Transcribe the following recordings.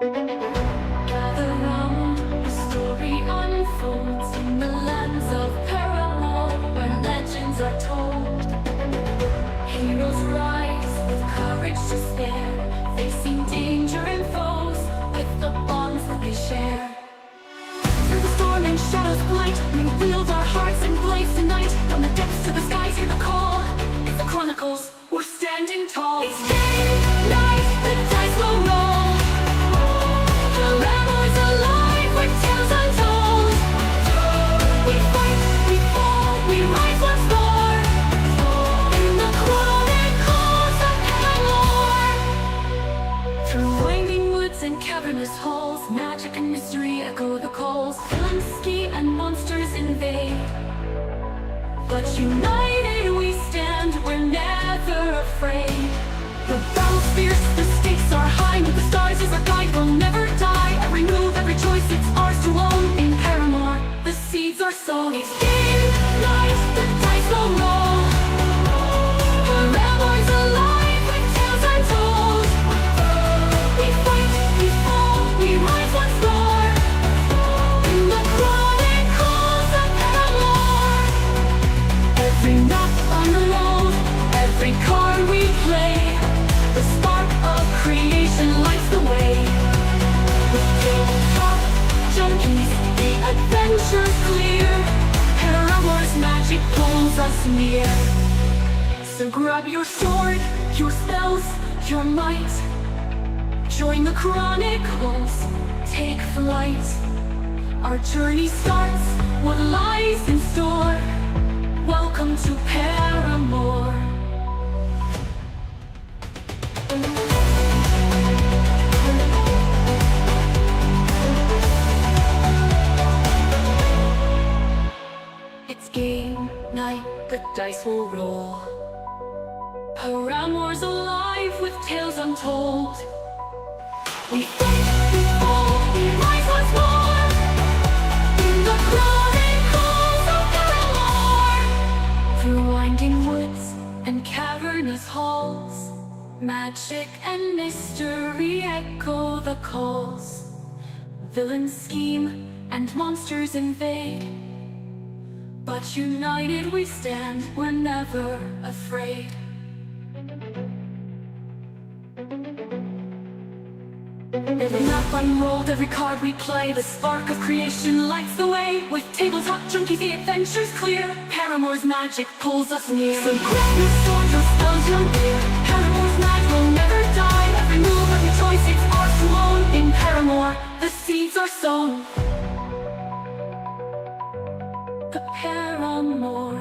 Gather round, the story unfolds in the lands of Paramoor, where legends are told. Heroes rise with courage to spare, facing danger and foes with the bonds that they share. Through the storm and shadows blight, we wield our hearts and blades tonight. From the depths to the skies, hear the call. It's the Chronicles, we're standing tall. It's day, night, the dice will roll. Paramour's alive with tales untold. We fight, we fall, we rise once more. In the Chronicles of Paramoor. Through winding woods and cavernous halls, magic and mystery echo the calls. Spooki and monsters invade, but united we stand, we're never afraid. The battle's fierce, the stakes are high, with the stars as our guide, we'll never die. Every move, every choice, it's ours to own. In Paramoor, the seeds are sown. It's game, night, the dice will roll. Paramour's alive with tales untold. We fight, we fall, we rise once more. In the Chronicles of Paramoor. Every knock on the road, every card we play, the spark of creation lights the way. With Tabletop Junkies, the adventure's clear. Paramour's magic pulls us near. So grab your sword, your spells, your might. Join the Chronicles, take flight. Our journey starts, what lies in store. Welcome to Paramoor. It's game night, the dice will roll. Paramour's alive with tales untold. We fight, we fall, we rise once more. In the Chronicles of Paramoor. Through winding woods and cavernous halls, magic and mystery echo the calls. Villains scheme and monsters invade, but united we stand, we're never afraid. Every map unrolled, every card we play, the spark of creation lights the way. With Tabletop Junkie, the adventure's clear. Paramour's magic pulls us near. So grab your sword, your spells, your gear. Paramour's magic will never die. Every move, every choice, it's ours to own. In Paramoor, the seeds are sown. The Paramoor.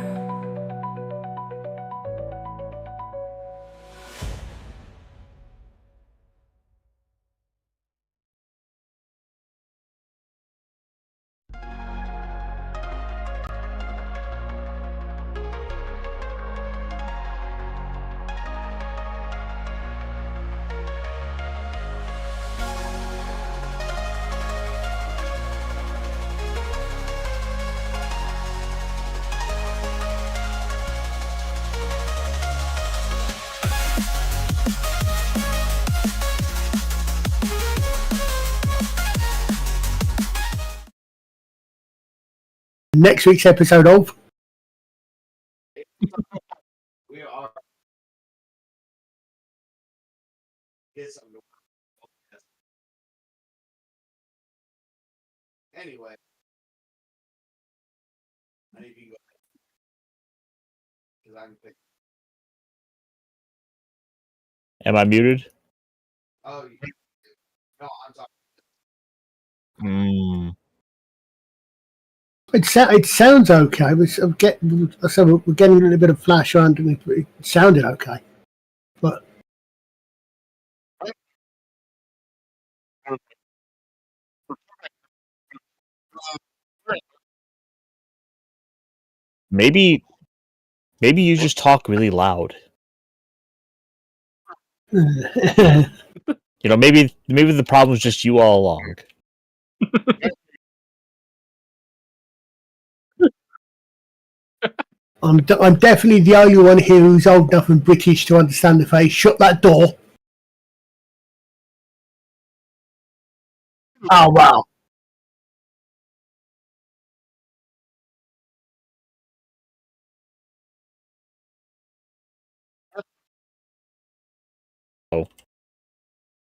Next week's episode of We are. Anyway, I need to go because I'm thinking. Am I muted? Oh, no, I'm talking. it sounds okay. We're getting a little bit of flash around, and it sounded okay, but Maybe you just talk really loud. You know, maybe the problem is just you all along. I'm definitely the only one here who's old enough and British to understand the phrase, shut that door. Oh, wow.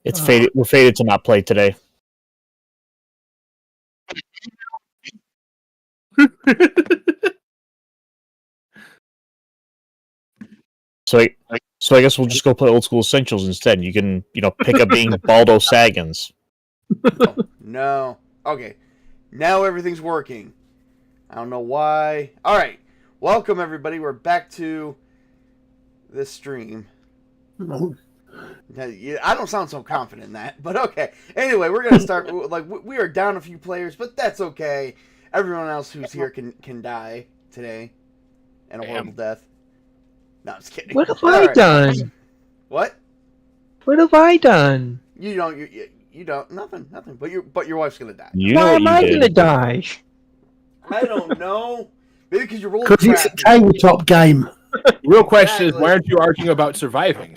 It's fated. We're fated to not play today. So I guess we'll just go play Old School Essentials instead. You can, pick up being Baldo Saggins. No. Okay. Now everything's working. I don't know why. All right. Welcome, everybody. We're back to this stream. Oh, Yeah, I don't sound so confident in that, but okay. Anyway, we're going to start. We are down a few players, but that's okay. Everyone else who's here can die today in a horrible death. No, I'm just kidding. What have All I right. done? What? What have I done? You don't. You don't. Nothing. But your wife's gonna die. You know Why what am you I did. gonna die? I don't know. Maybe because you rolled because it's a crap. tabletop game. Real question is, Exactly. why aren't you arguing about surviving?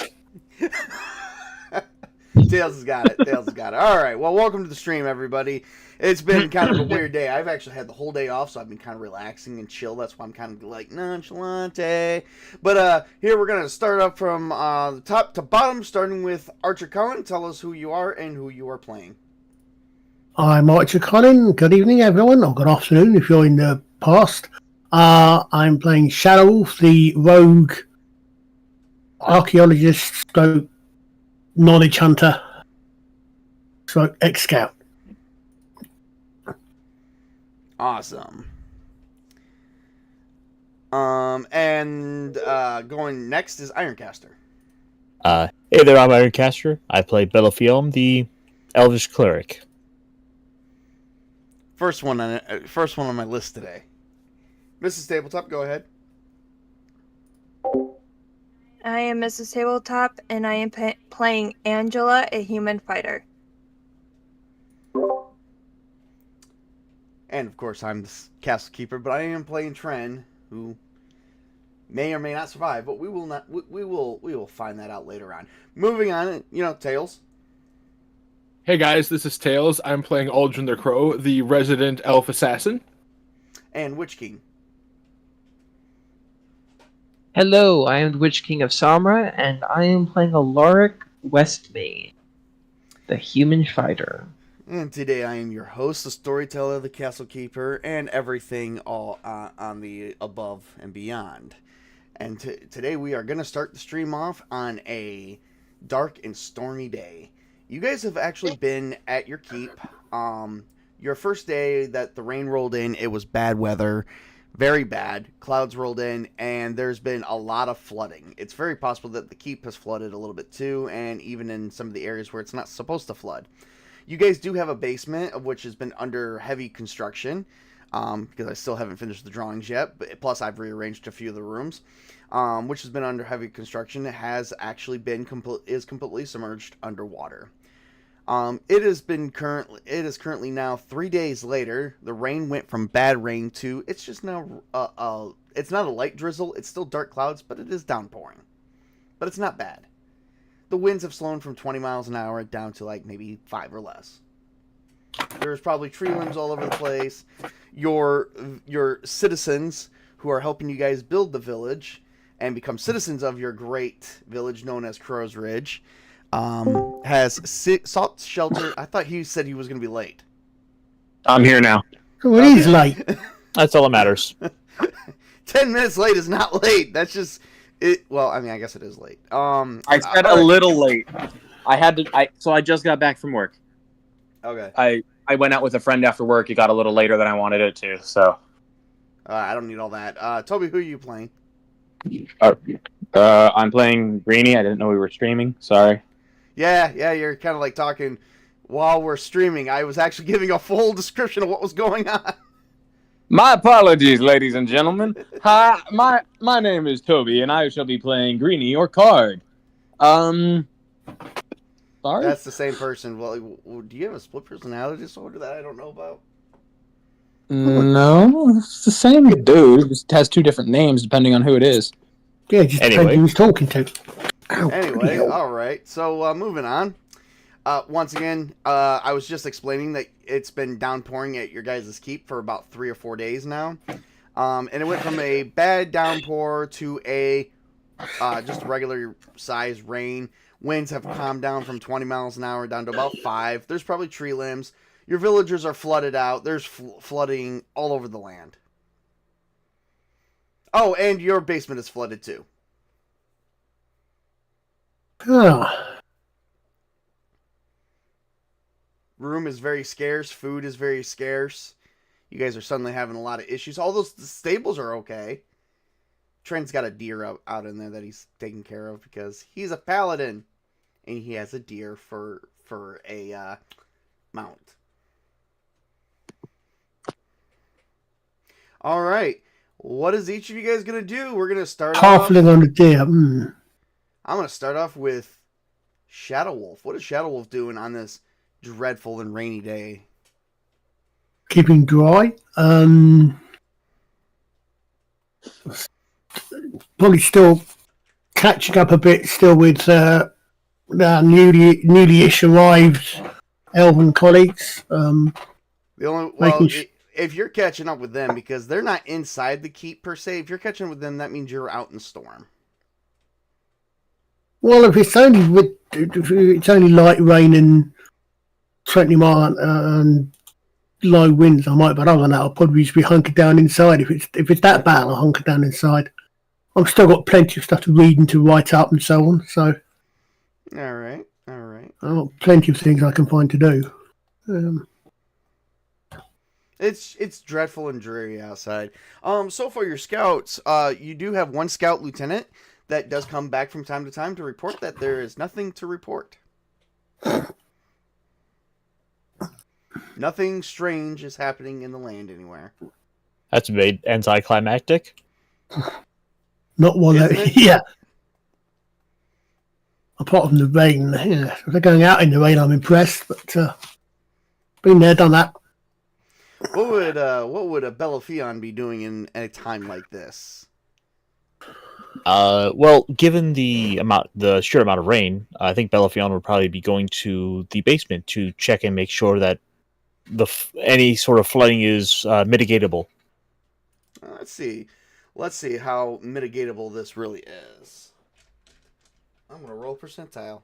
Tails has got it. All right. Well, welcome to the stream, everybody. It's been kind of a weird day. I've actually had the whole day off, so I've been kind of relaxing and chill. That's why I'm kind of like nonchalante. But here we're gonna start up from the top to bottom, starting with ArcherColin. Tell us who you are and who you are playing. I'm ArcherColin. Good evening, everyone, or good afternoon if you're in the past. I'm playing Shadow, the rogue archaeologist, stroke knowledge hunter, stroke ex-scout. Awesome. And going next is Ironcaster. Hey there, I'm Ironcaster. I play Bellafielm, the Elvish Cleric. First one on my list today. Mrs. Tabletop, go ahead. I am Mrs. Tabletop, and I am playing Angela, a human fighter. And of course, I'm the castle keeper, but I am playing Tren, who may or may not survive, but we will not. We will find that out later on. Moving on, Tails. Hey guys, this is Tails. I'm playing Aldrin the Crow, the resident elf assassin. And Witch King. Hello, I am the Witch King of Samra, and I am playing Alaric Westmain, the human fighter. And today I am your host, the storyteller, the castle keeper, and everything all on the above and beyond. And today we are going to start the stream off on a dark and stormy day. You guys have actually been at your keep. Your first day that the rain rolled in, it was bad weather. Very bad. Clouds rolled in, and there's been a lot of flooding. It's very possible that the keep has flooded a little bit too, and even in some of the areas where it's not supposed to flood. You guys do have a basement, of which has been under heavy construction, because I still haven't finished the drawings yet. But plus, I've rearranged a few of the rooms, which has been under heavy construction. It has actually been completely submerged underwater. It is currently now 3 days later. The rain went from bad rain to it's just now it's not a light drizzle. It's still dark clouds, but it is downpouring. But it's not bad. The winds have slowed from 20 miles an hour down to like maybe 5 or less. There's probably tree limbs all over the place. Your citizens who are helping you guys build the village and become citizens of your great village known as Crow's Ridge has sought shelter. I thought he said he was going to be late. I'm here now. So it is late. That's all that matters. 10 minutes late is not late. That's just it. Well, I mean, I guess it is late. I said a little late. So I just got back from work. Okay. I went out with a friend after work. It got a little later than I wanted it to. So I don't need all that. Tobey, who are you playing? I'm playing Greenie. I didn't know we were streaming. Sorry. Yeah. You're kind of like talking while we're streaming. I was actually giving a full description of what was going on. My apologies, ladies and gentlemen. Hi, my name is Tobey, and I shall be playing Greenie or Card. Sorry. That's the same person. Well, do you have a split personality disorder that I don't know about? No, it's the same dude. Just has two different names depending on who it is. Yeah, just Anyway. depends who he's talking to. Ow, Anyway, all right. So moving on. Once again, I was just explaining that it's been downpouring at your guys' keep for about 3 or 4 days now. And it went from a bad downpour to a just regular size rain. Winds have calmed down from 20 miles an hour down to about 5. There's probably tree limbs. Your villagers are flooded out. There's flooding all over the land. Oh, and your basement is flooded too. Ah, Room is very scarce. Food is very scarce. You guys are suddenly having a lot of issues. All those stables are okay. Trent's got a deer out in there that he's taking care of because he's a paladin, and he has a deer for a mount. All right, what is each of you guys gonna do? We're gonna start off. halfling on the deer. I'm gonna start off with Shadow Wolf. What is Shadow Wolf doing on this dreadful and rainy day? Keeping dry. Probably still catching up a bit still with the newly-ish arrived elven colleagues. The only Making if you're catching up with them because they're not inside the keep per se. If you're catching up with them, that means you're out in the storm. Well, if it's only light rain and 20 mile and low winds, I might. But other than that, I'll probably just be hunkered down inside. If it's that bad, I'll hunker down inside. I've still got plenty of stuff to read and to write up and so on. So, All right. I've got plenty of things I can find to do. It's dreadful and dreary outside. So for your scouts, you do have one scout lieutenant that does come back from time to time to report that there is nothing to report. Nothing strange is happening in the land anywhere. That's made anticlimactic. Not one Isn't that, it? yeah. Apart from the rain, yeah. If they're going out in the rain, I'm impressed. But been there, done that. What would a Bellafion be doing in a time like this? Well, given the sheer amount of rain, I think Bellafion would probably be going to the basement to check and make sure that any sort of flooding is mitigatable. Let's see how mitigatable this really is. I'm gonna roll percentile.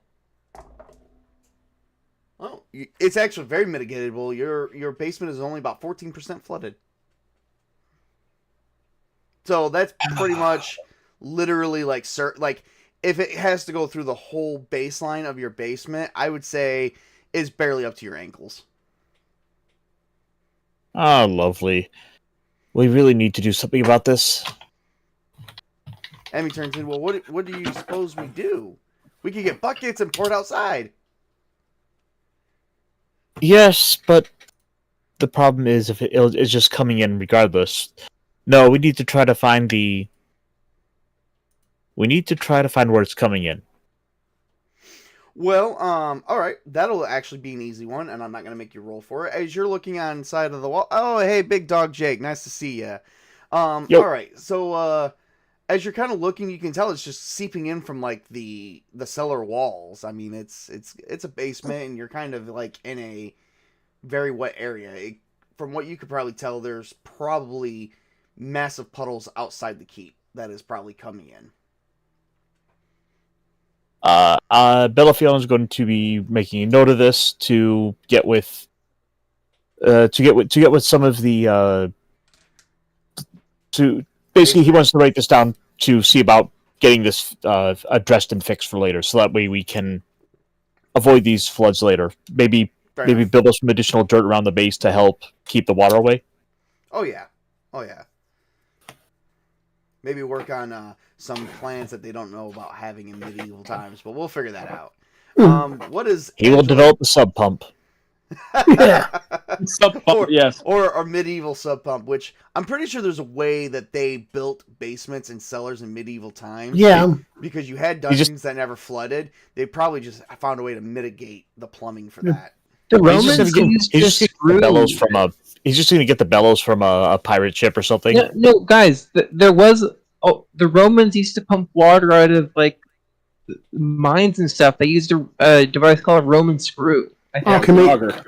Oh, it's actually very mitigatable. Your basement is only about 14% flooded. So that's pretty much literally like if it has to go through the whole baseline of your basement, I would say is barely up to your ankles. Ah, lovely. We really need to do something about this. Emmy turns in, well, what do you suppose we do? We could get buckets and pour it outside. Yes, but the problem is if it's just coming in regardless. No, we need to try to find where it's coming in. Well, all right, that'll actually be an easy one, and I'm not gonna make you roll for it. As you're looking on the side of the wall, oh, hey, big dog Jake, nice to see you. All right, so as you're kind of looking, you can tell it's just seeping in from like the cellar walls. I mean, it's a basement, and you're kind of like in a very wet area. From what you could probably tell, there's probably massive puddles outside the keep that is probably coming in. Bellafion is going to be making a note of this to get with some of the to basically he wants to write this down to see about getting this addressed and fixed for later, so that way we can avoid these floods later. Maybe build us some additional dirt around the base to help keep the water away. Oh yeah. Maybe work on some plans that they don't know about having in medieval times, but we'll figure that out. What is He will develop a sub pump. Yeah. Yes. Or a medieval sub pump, which I'm pretty sure there's a way that they built basements and cellars in medieval times. Yeah. Because you had dungeons that never flooded. They probably just found a way to mitigate the plumbing for that. The He's Romans just gonna used get- to he's just gonna get screw. the bellows from a. He's just going to get the bellows from a pirate ship or something. No, guys, there was. Oh, the Romans used to pump water out of like mines and stuff, they used a device called a Roman screw. I think.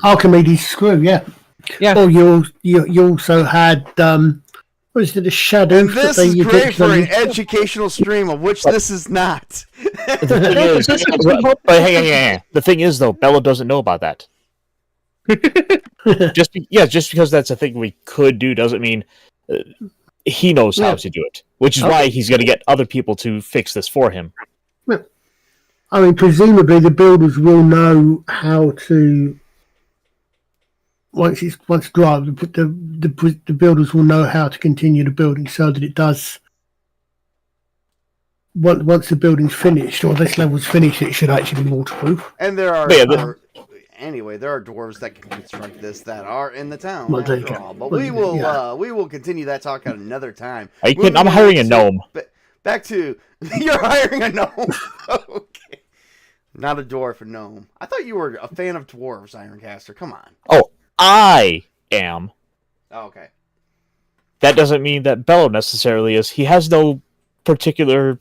Archimedes screw, yeah. Yeah. Or you also had what is it, the shadow? And this is great for an educational stream, of which this is not. The thing is, but hang on. The thing is, though, Bella doesn't know about that. just because that's a thing we could do doesn't mean he knows how to do it. Which is why he's going to get other people to fix this for him. I mean, presumably the builders will know how to. Once dry, the builders will know how to continue the building so that it does. Once the building's finished or this level's finished, it should actually be waterproof. And there are dwarves that can construct this that are in the town. But we will continue that talk at another time. I'm hiring a gnome. Back to you're hiring a gnome. Okay, not a dwarf, a gnome. I thought you were a fan of dwarves, Ironcaster. Come on. Oh, I am. Oh, okay. That doesn't mean that Bello necessarily is. He has no particular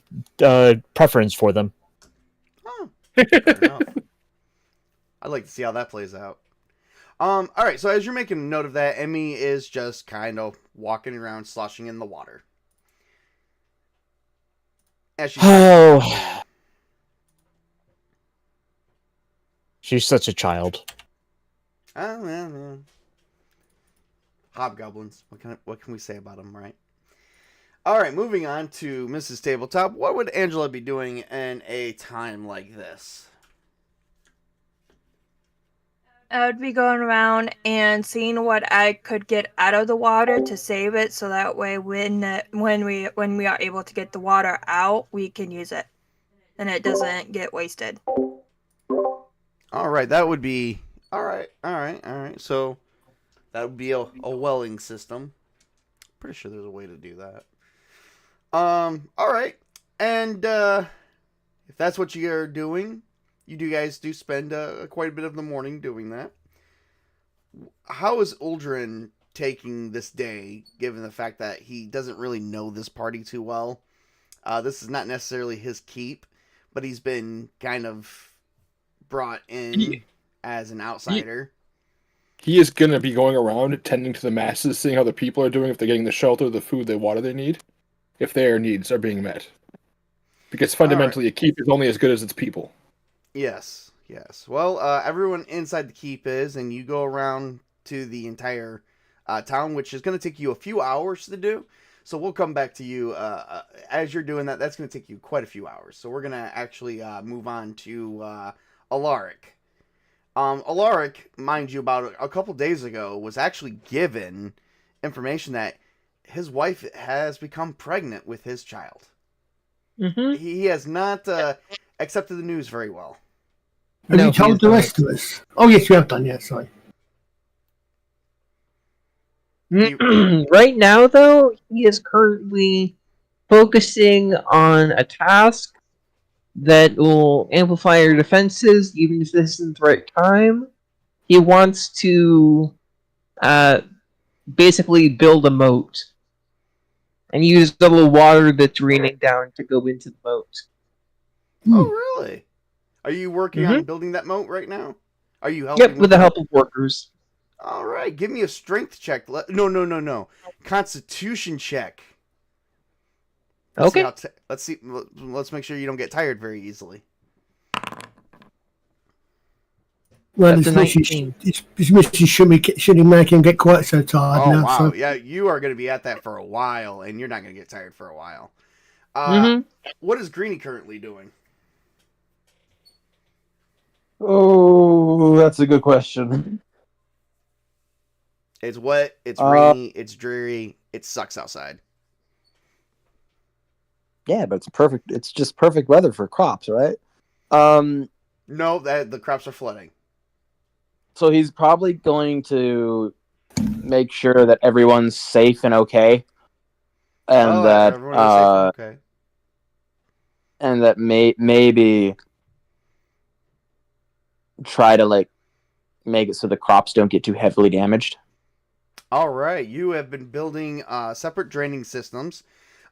preference for them. Oh, fair enough. I'd like to see how that plays out. All right, so as you're making a note of that, Emmy is just kind of walking around, sloshing in the water. She's such a child. Oh, yeah. Hobgoblins. What can we say about them, right? All right, moving on to Mrs. Tabletop. What would Angela be doing in a time like this? I would be going around and seeing what I could get out of the water to save it, so that way when we are able to get the water out, we can use it, and it doesn't get wasted. All right, that would be all right. So that would be a welling system. Pretty sure there's a way to do that. All right, and if that's what you're doing. You guys do spend quite a bit of the morning doing that. How is Uldren taking this day, given the fact that he doesn't really know this party too well? This is not necessarily his keep, but he's been kind of brought in as an outsider. He is going to be going around tending to the masses, seeing how the people are doing, if they're getting the shelter, the food, the water they need, if their needs are being met. Because fundamentally, a keep is only as good as its people. Yes. Well, everyone inside the keep is, and you go around to the entire town, which is going to take you a few hours to do. So we'll come back to you as you're doing that. That's going to take you quite a few hours. So we're going to actually move on to Alaric. Alaric, mind you, about a couple days ago, was actually given information that his wife has become pregnant with his child. Mm-hmm. He has not accepted the news very well. Have you told the rest of us? Oh, yes, you have done, yes, sorry. Right now, though, he is currently focusing on a task that will amplify your defenses, even if this isn't the right time. He wants to basically build a moat and use all the water that's raining down to go into the moat. Oh, really? Are you working on building that moat right now? Are you helping? Yep, with the help of workers. All right, give me a strength check. No. Constitution check. Okay. Let's see. Let's make sure you don't get tired very easily. Well, this mission shouldn't make him get quite so tired now. Wow. So. Yeah, you are going to be at that for a while, and you're not going to get tired for a while. What is Greenie currently doing? Oh, that's a good question. It's wet, it's rainy, it's dreary, it sucks outside. Yeah, but it's perfect. It's just perfect weather for crops, right? No, the crops are flooding. So he's probably going to make sure that everyone's safe and okay, and that maybe try to make it so the crops don't get too heavily damaged. All right, you have been building separate draining systems.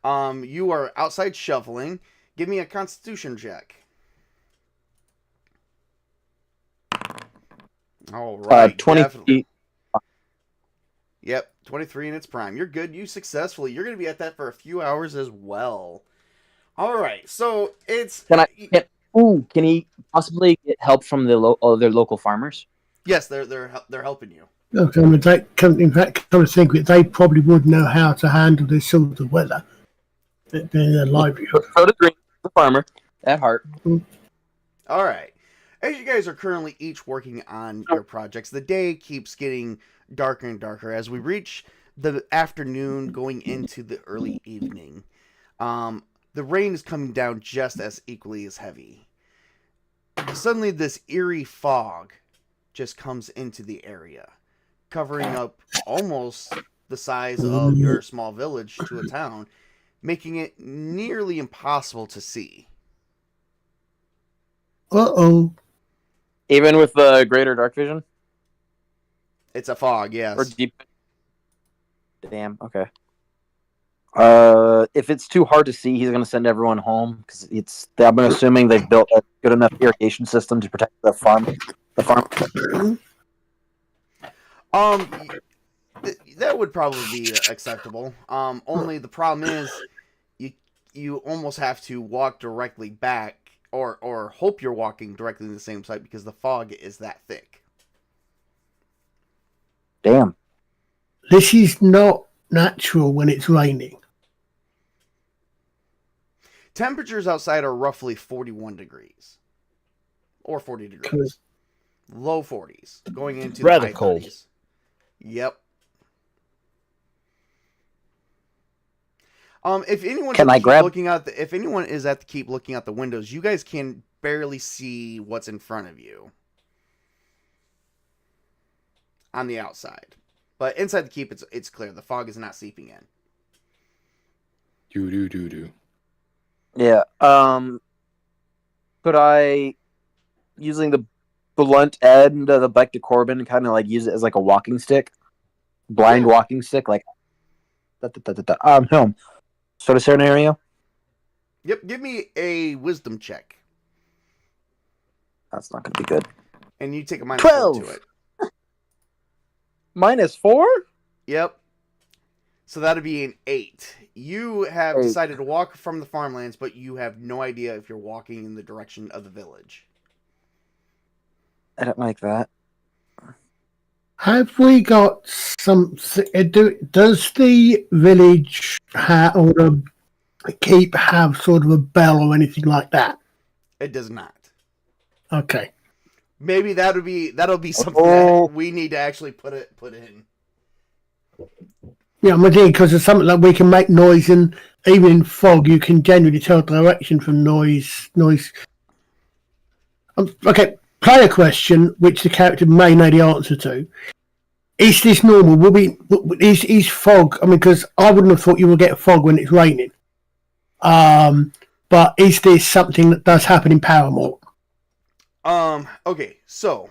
You are outside shoveling. Give me a Constitution check. All right, 20 definitely. feet. Yep, 23 in its prime. You're good. You successfully. You're going to be at that for a few hours as well. All right, so it's Can he possibly get help from the other local farmers? yes, they're helping you. Okay, I mean, in fact, come to think of it, they probably would know how to handle this sort of weather. Being their livelihood. So does Green, the farmer at heart. All right. As you guys are currently each working on your projects, the day keeps getting darker and darker as we reach the afternoon going into the early evening. The rain is coming down just as equally as heavy. Suddenly, this eerie fog just comes into the area, covering up almost the size of your small village to a town, making it nearly impossible to see. Uh-oh. Even with the greater dark vision? It's a fog, yes. Or deep. Damn, okay. If it's too hard to see, he's going to send everyone home because I'm assuming they've built a good enough irrigation system to protect the farm. That would probably be acceptable. Only the problem is you almost have to walk directly back or hope you're walking directly to the same site because the fog is that thick. Damn. This is not natural when it's raining. Temperatures outside are roughly 41 degrees. Or 40 degrees. Cool. Low 40s. Going into Rather the high cold. 30s. Yep. If anyone if anyone is at the keep looking out the windows, you guys can barely see what's in front of you on the outside. But inside the keep, it's clear. The fog is not seeping in. Do. Yeah. Could I, using the blunt end of the Beck to Corbin, kind of like use it as like a walking stick, blind walking stick, like home sort of scenario? Yep. Give me a wisdom check, That's not going to be good. and you take a -4 12. to it. -4? Yep. So that'd be an 8. You have 8. decided to walk from the farmlands, but you have no idea if you're walking in the direction of the village. I don't like that. Have we got some? Does the village or the keep have sort of a bell or anything like that? It does not. Okay. Maybe that'll be something that we need to actually put in. Yeah, I'm thinking because it's something like we can make noise, and even in fog, you can generally tell direction from noise. Okay, player question, which the character may know the answer to. Is this normal? Is fog? I mean, because I wouldn't have thought you would get fog when it's raining. But is this something that does happen in Paramoor? Okay, so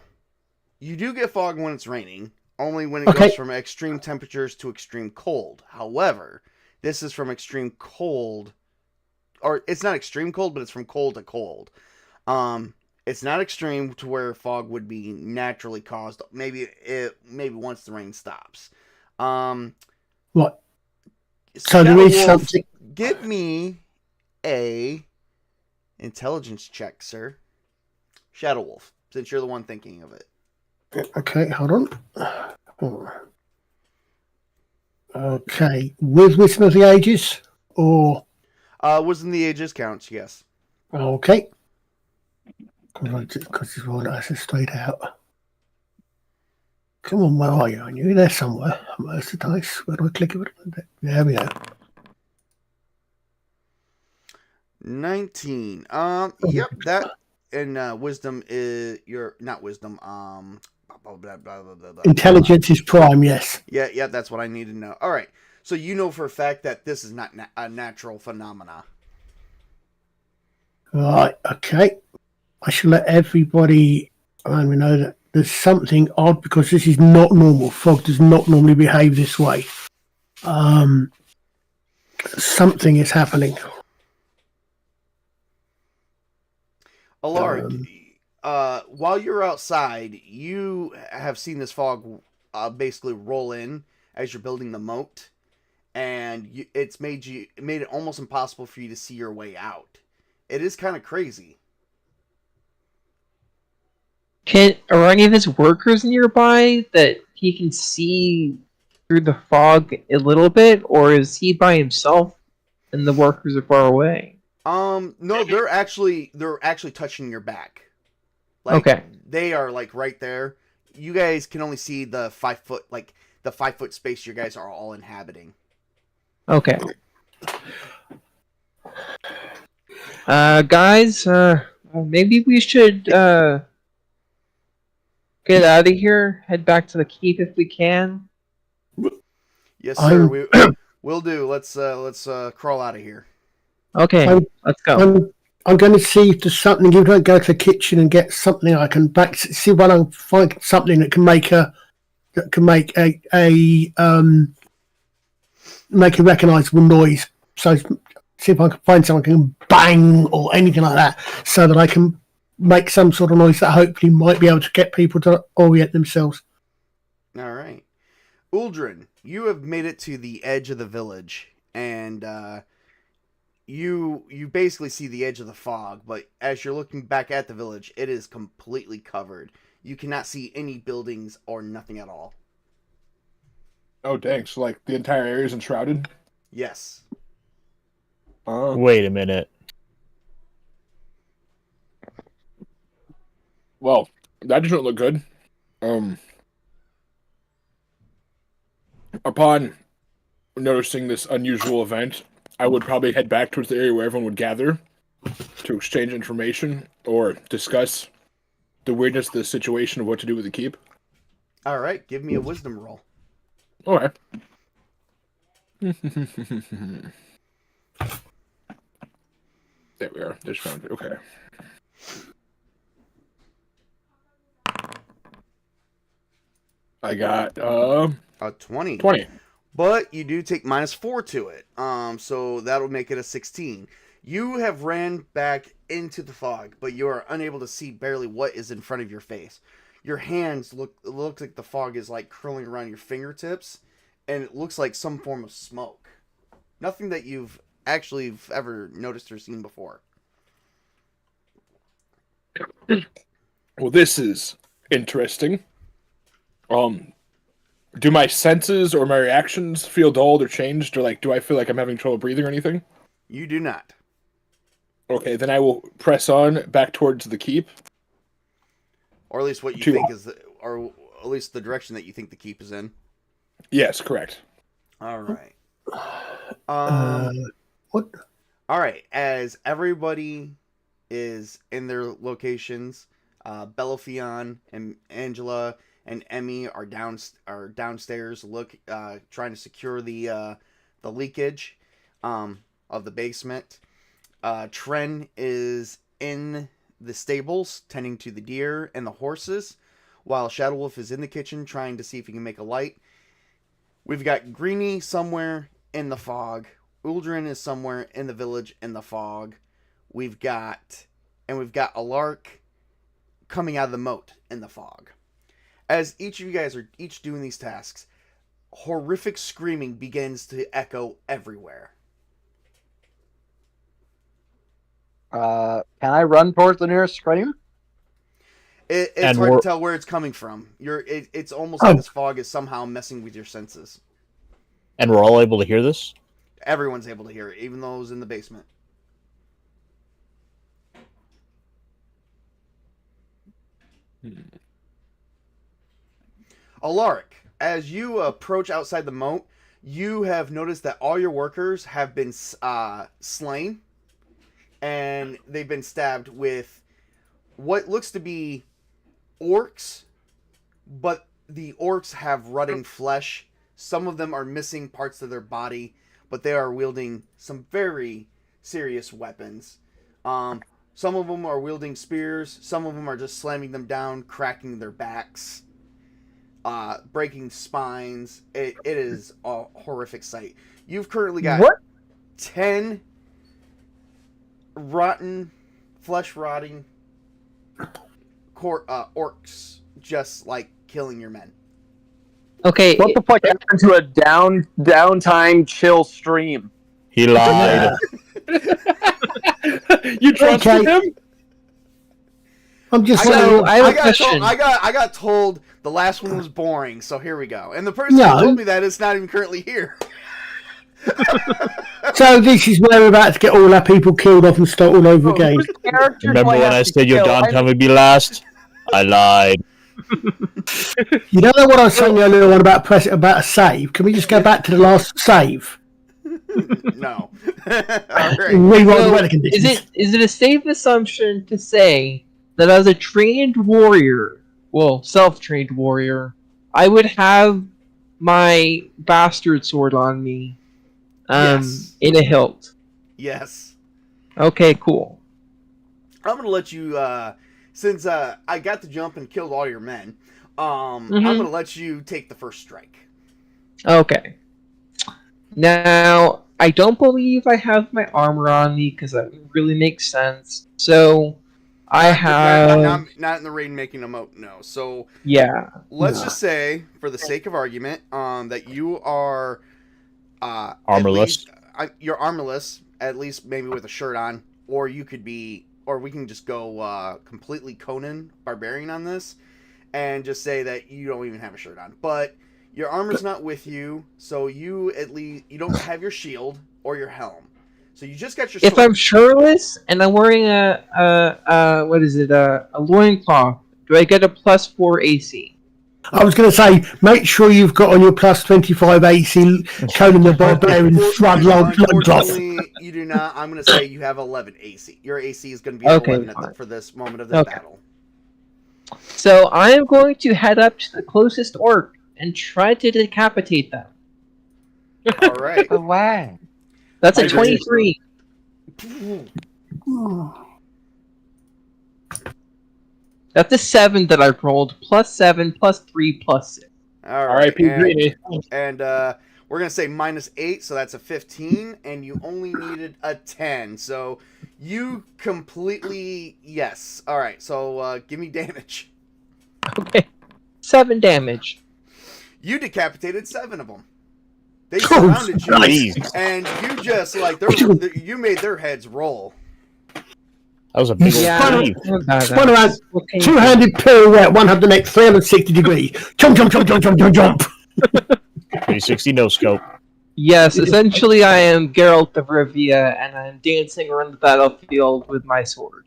you do get fog when it's raining, only when it goes from extreme temperatures to extreme cold. However, this is from extreme cold, or it's not extreme cold, but it's from cold to cold. It's not extreme to where fog would be naturally caused. Maybe once the rain stops. What? So there is something. Give me a intelligence check, sir. Shadow Wolf, since you're the one thinking of it. Okay, hold on. Okay, with Wisdom of the Ages, or Wisdom of the Ages counts, yes. okay. Because it's one that's straight out. Come on, where are you? You're there somewhere. Where's the dice? Where do I click it? There we go. 19. Yep, that and wisdom is your not wisdom. Blah, blah, blah, blah. Intelligence is prime, yes. Yeah, that's what I need to know. All right, so you know for a fact that this is not a natural phenomena. Right, okay. I shall let everybody know that there's something odd because this is not normal. Fog does not normally behave this way. Something is happening. Alara, while you're outside, you have seen this fog basically roll in as you're building the moat, and it's made it almost impossible for you to see your way out. It is kind of crazy. Are any of his workers nearby that he can see through the fog a little bit, or is he by himself and the workers are far away? No, they're actually touching your back. Like, Okay. They are like right there. You guys can only see the 5 foot, like the 5 foot space you guys are all inhabiting. Okay. Guys, maybe we should get out of here. Head back to the keep if we can. Yes, sir. We'll do. Let's crawl out of here. Okay, let's go. I'm going to see if there's something. You don't go to the kitchen and get something I can see if I can find something that can make a recognizable noise. So see if I can find something can bang or anything like that, so that I can make some sort of noise that hopefully might be able to get people to orient themselves. All right, Uldren, you have made it to the edge of the village, and you basically see the edge of the fog, but as you're looking back at the village, it is completely covered. You cannot see any buildings or nothing at all. Oh, dang. So, like, the entire area is enshrouded? Yes. Wait a minute. Well, that doesn't look good. Upon noticing this unusual event, I would probably head back towards the area where everyone would gather to exchange information or discuss the weirdness of the situation of what to do with the keep. All right, give me a wisdom roll. All right. There we are. Just found it. Okay. I got A 20. 20. But you do take -4 to it. So that'll make it a 16. You have ran back into the fog, but you are unable to see barely what is in front of your face. Your hands looks like the fog is like curling around your fingertips, and it looks like some form of smoke. Nothing that you've actually ever noticed or seen before. Well, this is interesting. Do my senses or my reactions feel dulled or changed, or like, do I feel like I'm having trouble breathing or anything? You do not. Okay, then I will press on back towards the keep. Or at least what you think is, or at least the direction that you think the keep is in. Yes, correct. All right. What? All right. As everybody is in their locations, Bellafion and Angela and Emmy are downstairs, trying to secure the leakage of the basement. Tren is in the stables tending to the deer and the horses, while Shadow Wolf is in the kitchen trying to see if he can make a light. We've got Greenie somewhere in the fog. Uldren is somewhere in the village in the fog. We've got a lark coming out of the moat in the fog. As each of you guys are each doing these tasks, horrific screaming begins to echo everywhere. Can I run towards the nearest scream? It's hard to tell where it's coming from. It's almost like this fog is somehow messing with your senses. And we're all able to hear this? Everyone's able to hear it, even those in the basement. Alaric, as you approach outside the moat, you have noticed that all your workers have been slain, and they've been stabbed with what looks to be orcs, but the orcs have rotting flesh. Some of them are missing parts of their body, but they are wielding some very serious weapons. Some of them are wielding spears. Some of them are just slamming them down, cracking their backs, breaking spines. It is a horrific sight. You've currently got 10 flesh-rotting orcs just like killing your men. Okay. What the fuck happened to a downtime chill stream? He lied. You trusted him? I'm just I saying. got, I have a I got question. told, I got told the last one was boring, so here we go. And the person No. who told me that is not even currently here. So this is where we're about to get all our people killed off and start all over again. Whose character do Remember when have I to said your kill? downtime would be last? I lied. You don't know what I was saying earlier on about a save? Can we just go back to the last save? No. All right. Rewrite the So, weather conditions. is it a safe assumption to say that as a trained warrior, well, self-trained warrior, I would have my bastard sword on me, Yes. in a hilt? Yes. Okay, cool. I'm gonna let you, since I got to jump and killed all your men. I'm Mhm. gonna let you take the first strike. Okay. Now, I don't believe I have my armor on me because that really makes sense. So, I have. Not in the rain making a moat. No. So Yeah. let's just say, for the sake of argument, that you are Armorless. You're armorless, at least maybe with a shirt on, or you could be, or we can just go completely Conan Barbarian on this, and just say that you don't even have a shirt on. But your armor's not with you, so you don't have your shield or your helm. So you just got your sword. If I'm shirtless and I'm wearing a loincloth, do I get a +4 AC? I was going to say, make sure you've got on your plus 25 AC Conan the Barbarian front log drop. Unfortunately, you do not. I'm going to say you have 11 AC. Your AC is going to be Okay, 11 fine. for this moment of this Okay. battle. So I am going to head up to the closest orc and try to decapitate them. All right. Wow. That's a I agree. 23. That's a 7 that I rolled, +7, +3, +6. All right. R.I.P. Greeny. And we're going to say -8, so that's a 15, and you only needed a 10. So you completely, yes. All right, so give me damage. Okay. 7 damage. You decapitated 7 of them. They Oh, surrounded you, nice. and you just, like, you made their heads roll. That was a big old Yeah. wave. Spun around, two-handed pirouette, 360 degrees. Jump, jump, jump, jump, jump, jump, jump. 360 no scope. Yes, essentially I am Geralt of Rivia, and I'm dancing around the battlefield with my sword.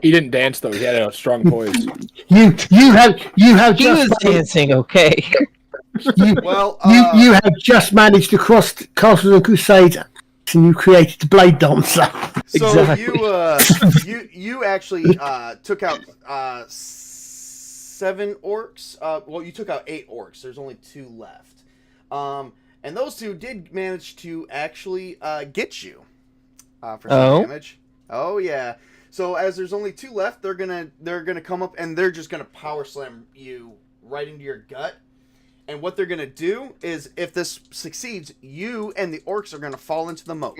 He didn't dance though. He had a strong voice. You have He just was managed, dancing, okay. Well, you have just managed to cross Castles and Crusades, and you created the Blade Dancer. so Exactly. you actually took out 7 orcs. Well, you took out 8 orcs. There's only 2 left. And those 2 did manage to actually get you for some damage. Oh yeah. So as there's only 2 left, they're gonna come up and they're just gonna power slam you right into your gut. And what they're gonna do is, if this succeeds, you and the orcs are gonna fall into the moat.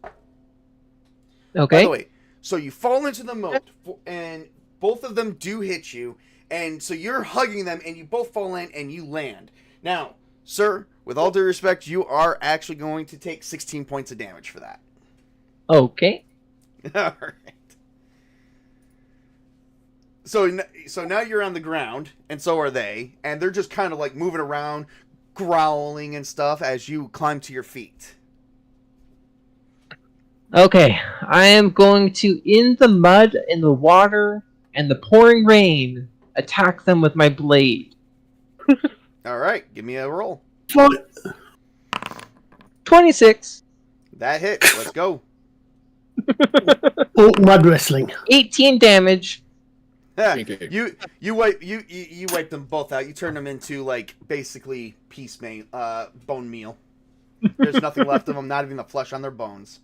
By Okay. the way, so you fall into the moat, and both of them do hit you, and so you're hugging them, and you both fall in, and you land. Now, sir, with all due respect, you are actually going to take 16 points of damage for that. Okay. All right. So now you're on the ground, and so are they, and they're just kind of like moving around, growling and stuff as you climb to your feet. Okay. I am going to, in the mud, in the water, and the pouring rain, attack them with my blade. All right, give me a roll. 26. That hits. Let's go. Orc mud wrestling. 18 damage. Okay. You wipe them both out. You turn them into like basically bone meal. There's nothing left of them, not even the flesh on their bones.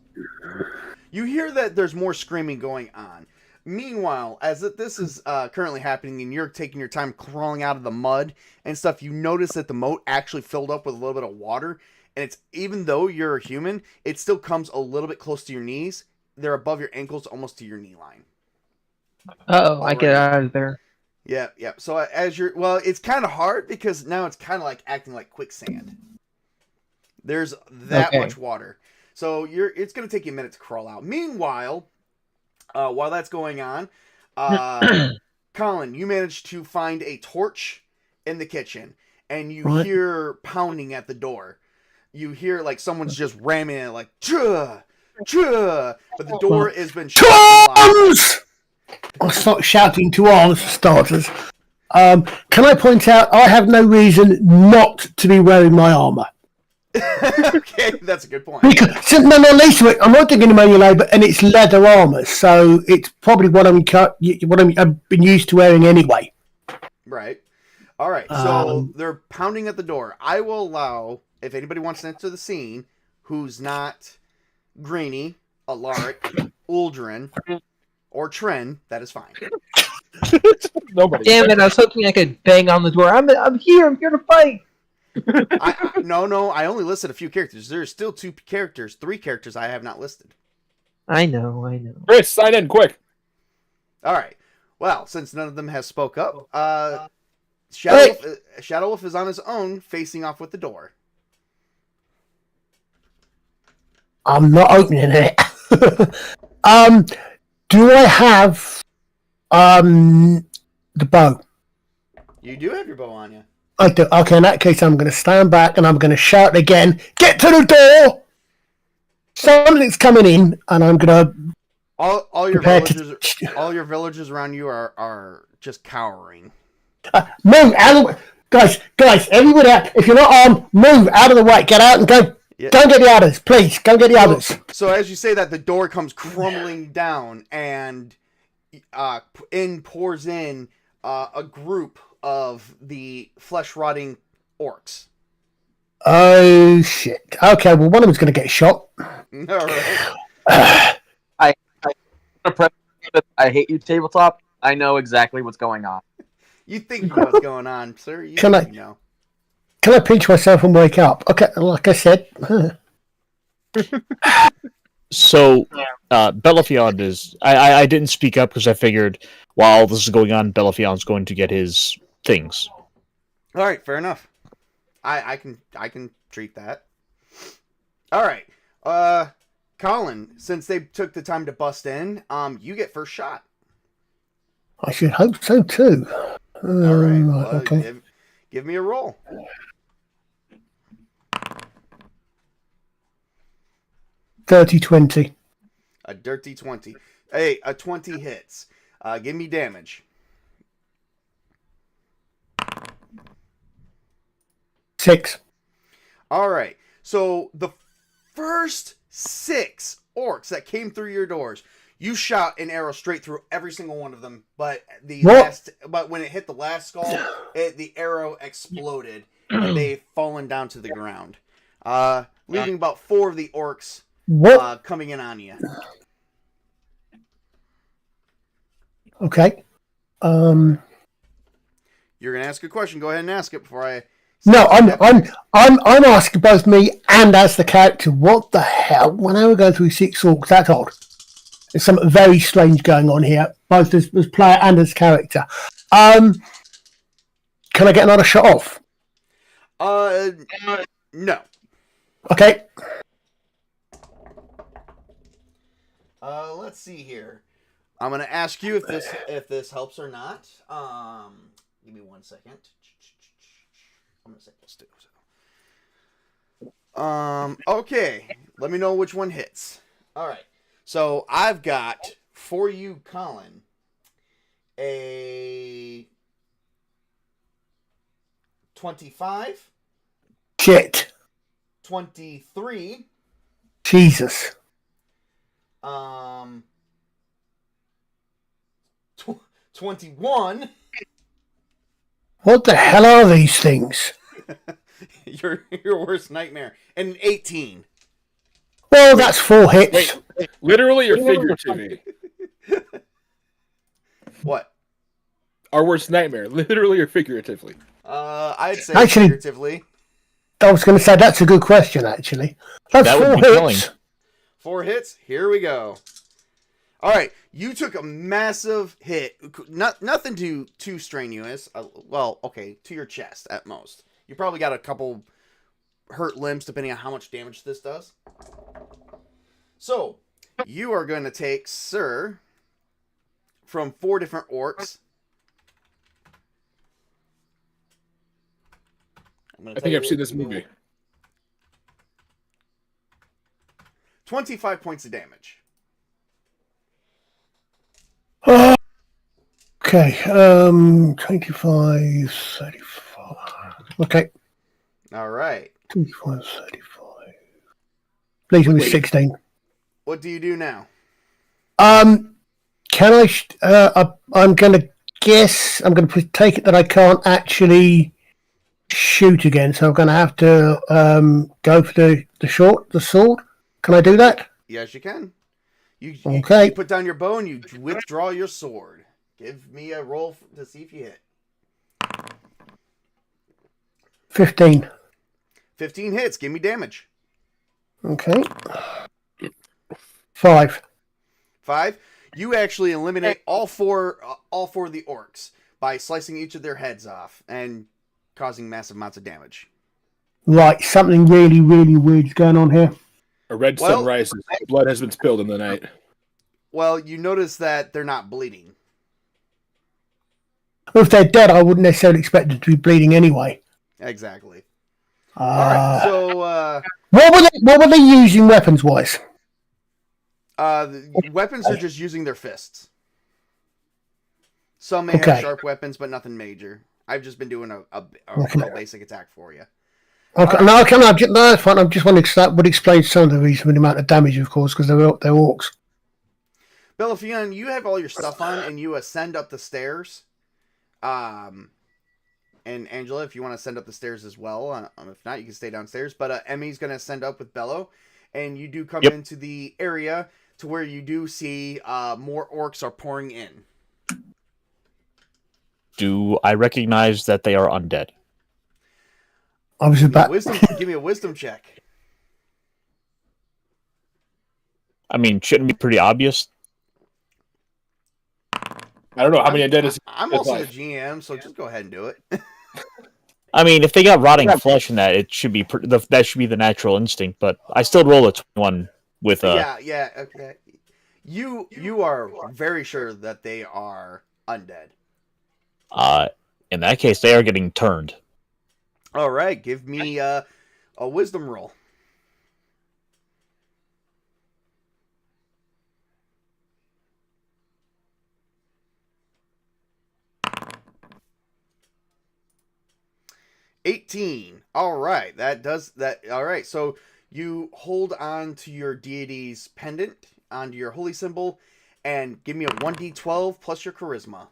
You hear that there's more screaming going on. Meanwhile, as this is currently happening and you're taking your time crawling out of the mud and stuff, you notice that the moat actually filled up with a little bit of water. And it's, even though you're a human, it still comes a little bit close to your knees. They're above your ankles, almost to your knee line. Oh, I get out of there. Yeah, yeah. So it's kind of hard because now it's kind of like acting like quicksand. There's that Okay. much water, so it's gonna take you a minute to crawl out. Meanwhile, while that's going on, Colin, you managed to find a torch in the kitchen, and you Right. hear pounding at the door. You hear like someone's just ramming it, like "Chua, chua," but the door has been shut. Arms! I'll start shouting to arms for starters. Can I point out I have no reason not to be wearing my armour? Okay, that's a good point. Because least of it, I'm not doing manual labour, and it's leather armour, so it's probably what I've been used to wearing anyway. Right. All right. So they're pounding at the door. I will allow, if anybody wants to enter the scene, who's not Greeny, Alaric, Uldren, or Tren, that is fine. Nobody. Damn it! I was hoping I could bang on the door. I'm here. I'm here to fight. No, I only listed a few characters. There's still three characters I have not listed. I know. Chris, sign in quick. All right. Well, since none of them has spoke up, Shadow Wolf is on his own, facing off with the door. I'm not opening it. Do I have the bow? You do have your bow on you. I do. Okay, in that case, I'm going to stand back and I'm going to shout again, "Get to the door!" Something's coming in, and I'm going to... All your Prepare villagers, all your villagers around you are just cowering. Move out of the way. Guys, everybody out. If you're not armed, move out of the way. Get out and go. Yeah. Go and get the others, please. Go and get the others. So as you say that, the door comes crumbling down, and pours in a group of the flesh-rotting orcs. Oh, shit. Okay, well, one of them's going to get shot. All right. I hate you, Tabletop. I know exactly what's going on. You think you know what's going on, sir. You Can think I- you know. Can I pinch myself and wake up? Okay, like I said. So, Belafion is. I didn't speak up because I figured while this is going on, Belafion's going to get his things. All right, fair enough. I can treat that. All right, Colin, since they took the time to bust in, you get first shot. I should hope so, too. All right, well, okay. give me a roll. $30-20. A dirty 20. Hey, a 20 hits. Give me damage. 6. All right. So the first 6 orcs that came through your doors, you shot an arrow straight through every single one of them. But but when it hit the last skull, the arrow exploded and they've fallen down to the ground, leaving about 4 of the orcs coming in on you. Okay. You're gonna ask a question. Go ahead and ask it before I. No, I'm asking both me and as the character, what the hell? When I were going through 6 orcs, that's odd. There's something very strange going on here, both as player and as character. Can I get another shot off? No. Okay. Let's see here. I'm gonna ask you if this helps or not. Give me 1 second. I'm gonna say this too. So. Okay. Let me know which one hits. All right. So I've got for you, Colin, a 25, Shit. 23, Jesus. 21. What the hell are these things? your worst nightmare, and an 18. Well, that's 4 hits. Wait, literally or figuratively? What? Our worst nightmare, literally or figuratively? I'd say Actually- figuratively. I was going to say that's a good question, actually. That's That 4 would be hits. killing. 4 hits. Here we go. All right, you took a massive hit. Nothing too strenuous. Well, okay, to your chest at most. You probably got a couple hurt limbs depending on how much damage this does. So, you are going to take, sir, from 4 different orcs. I think I've seen this movie. 25 points of damage. Okay, 25, 35. Okay, All right. 25, 35. Leaving with Wait. 16. What do you do now? Can I'm going to guess, I'm going to take it that I can't actually shoot again, so I'm going to have to go for the sword. Can I do that? Yes, you can. You Okay. put down your bow and you withdraw your sword. Give me a roll to see if you hit. 15. 15 hits. Give me damage. Okay. 5. 5. You actually eliminate all four of the orcs by slicing each of their heads off and causing massive amounts of damage. Right, something really, really weird's going on here. A red sun rises. Blood has been spilled in the night. Well, you notice that they're not bleeding. If they're dead, I wouldn't necessarily expect them to be bleeding anyway. Exactly. All right. So, what were they using weapons-wise? the weapons are just using their fists. Some may have Okay. sharp weapons, but nothing major. I've just been doing a real basic attack for you. Okay, no, that's fine. I'm just wondering because that would explain some of the reason for the amount of damage, of course, because they're orcs. Bellafion, you have all your stuff on, and you ascend up the stairs. And Angela, if you want to send up the stairs as well, if not, you can stay downstairs. But Emmy's going to ascend up with Bello, and you do come into the area to where you do see more orcs are pouring in. Do I recognize that they are undead? I was about. Give me a wisdom check. I mean, shouldn't it be pretty obvious? I don't know how many undead is. I'm also the GM, so just go ahead and do it. I mean, if they got rotting flesh in that, it should be that should be the natural instinct. But I still roll a 21 with Yeah, okay. You are very sure that they are undead. In that case, they are getting turned. All right, give me a wisdom roll. $18. All right, that does that. All right, so you hold on to your deity's pendant onto your holy symbol, and give me a 1d12 plus your charisma.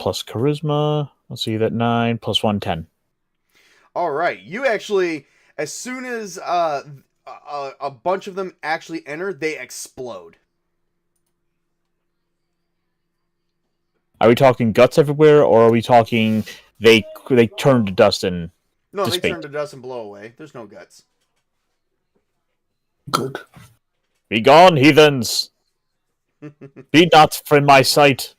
Plus charisma. Let's see, that 9 plus 1, 10. All right, you actually, as soon as a bunch of them actually enter, they explode. Are we talking guts everywhere, or are we talking they turn to dust and No, they dissipate? turn to dust and blow away. There's no guts. Good. Be gone, heathens! Be not from my sight.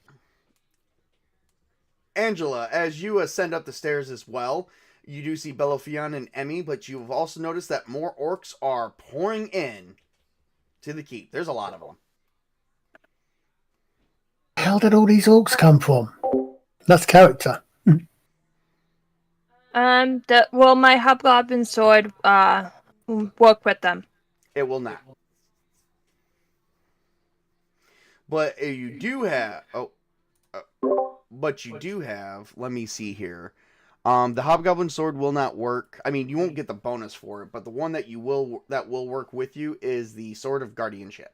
Angela, as you ascend up the stairs as well, you do see Bellafion and Emmy, but you've also noticed that more orcs are pouring in to the keep. There's a lot of them. How did all these orcs come from? That's character. Will my hobgoblin sword work with them? It will not. But you do have... but you do have... Let me see here. The hobgoblin sword will not work. I mean, you won't get the bonus for it, but the one that will work with you is the sword of guardianship.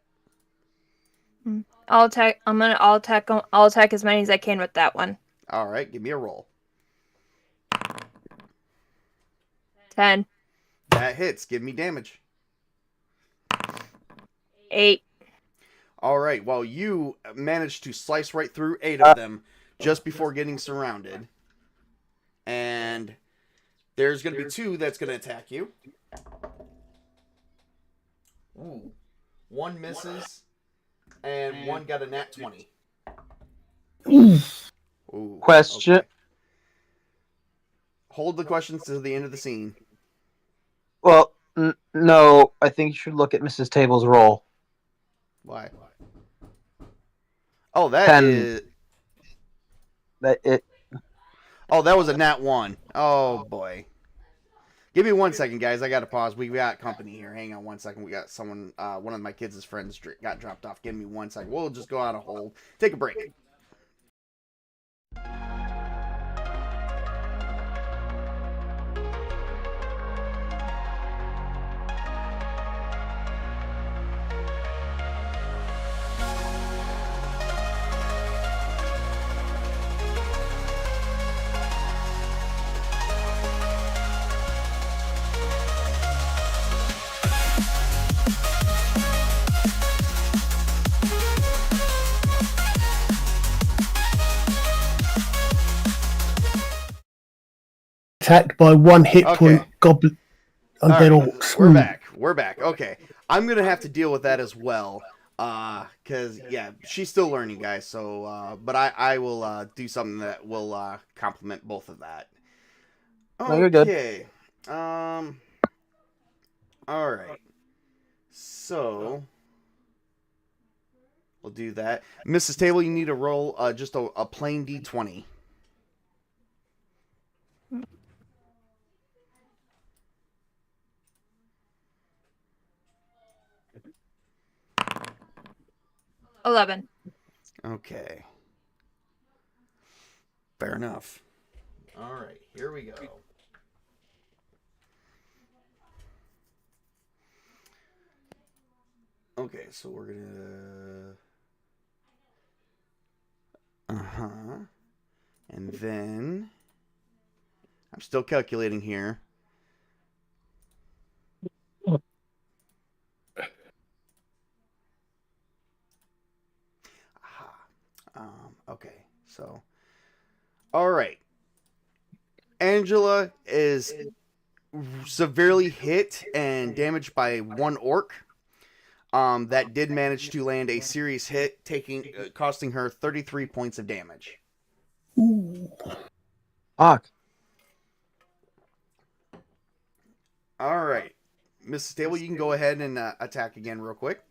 I'll attack as many as I can with that one. All right, give me a roll. 10. That hits. Give me damage. 8. All right. Well, you managed to slice right through 8 of them just before getting surrounded. And there's going to be 2 that's going to attack you. Ooh. 1 misses. and one got a nat 20. Ooh, Question. okay. Hold the questions to the end of the scene. Well, no, I think you should look at Mrs. Table's roll. Why? Oh, that 10. is. Oh, that was a nat 1. Oh, boy. Give me 1 second, guys. I got to pause. We got company here. Hang on 1 second. We got someone, one of my kids' friends got dropped off. Give me 1 second. We'll just go out of hold. Take a break. Attacked by 1 hit point Okay. goblin All undead right, orcs. we're back. We're back. Okay. I'm going to have to deal with that as well. Because, yeah, she's still learning, guys. So, but I will do something that will complement both of that. No, you're good. Okay. All right. So, we'll do that. Mrs. Table, you need to roll just a plain D20. $11. Okay. Fair enough. All right, here we go. Okay, so we're gonna. And then. I'm still calculating here. Okay, so. All right. Angela is severely hit and damaged by 1 orc. That did manage to land a serious hit, costing her 33 points of damage. Fuck. All right, Mrs. Table, you can go ahead and attack again real quick.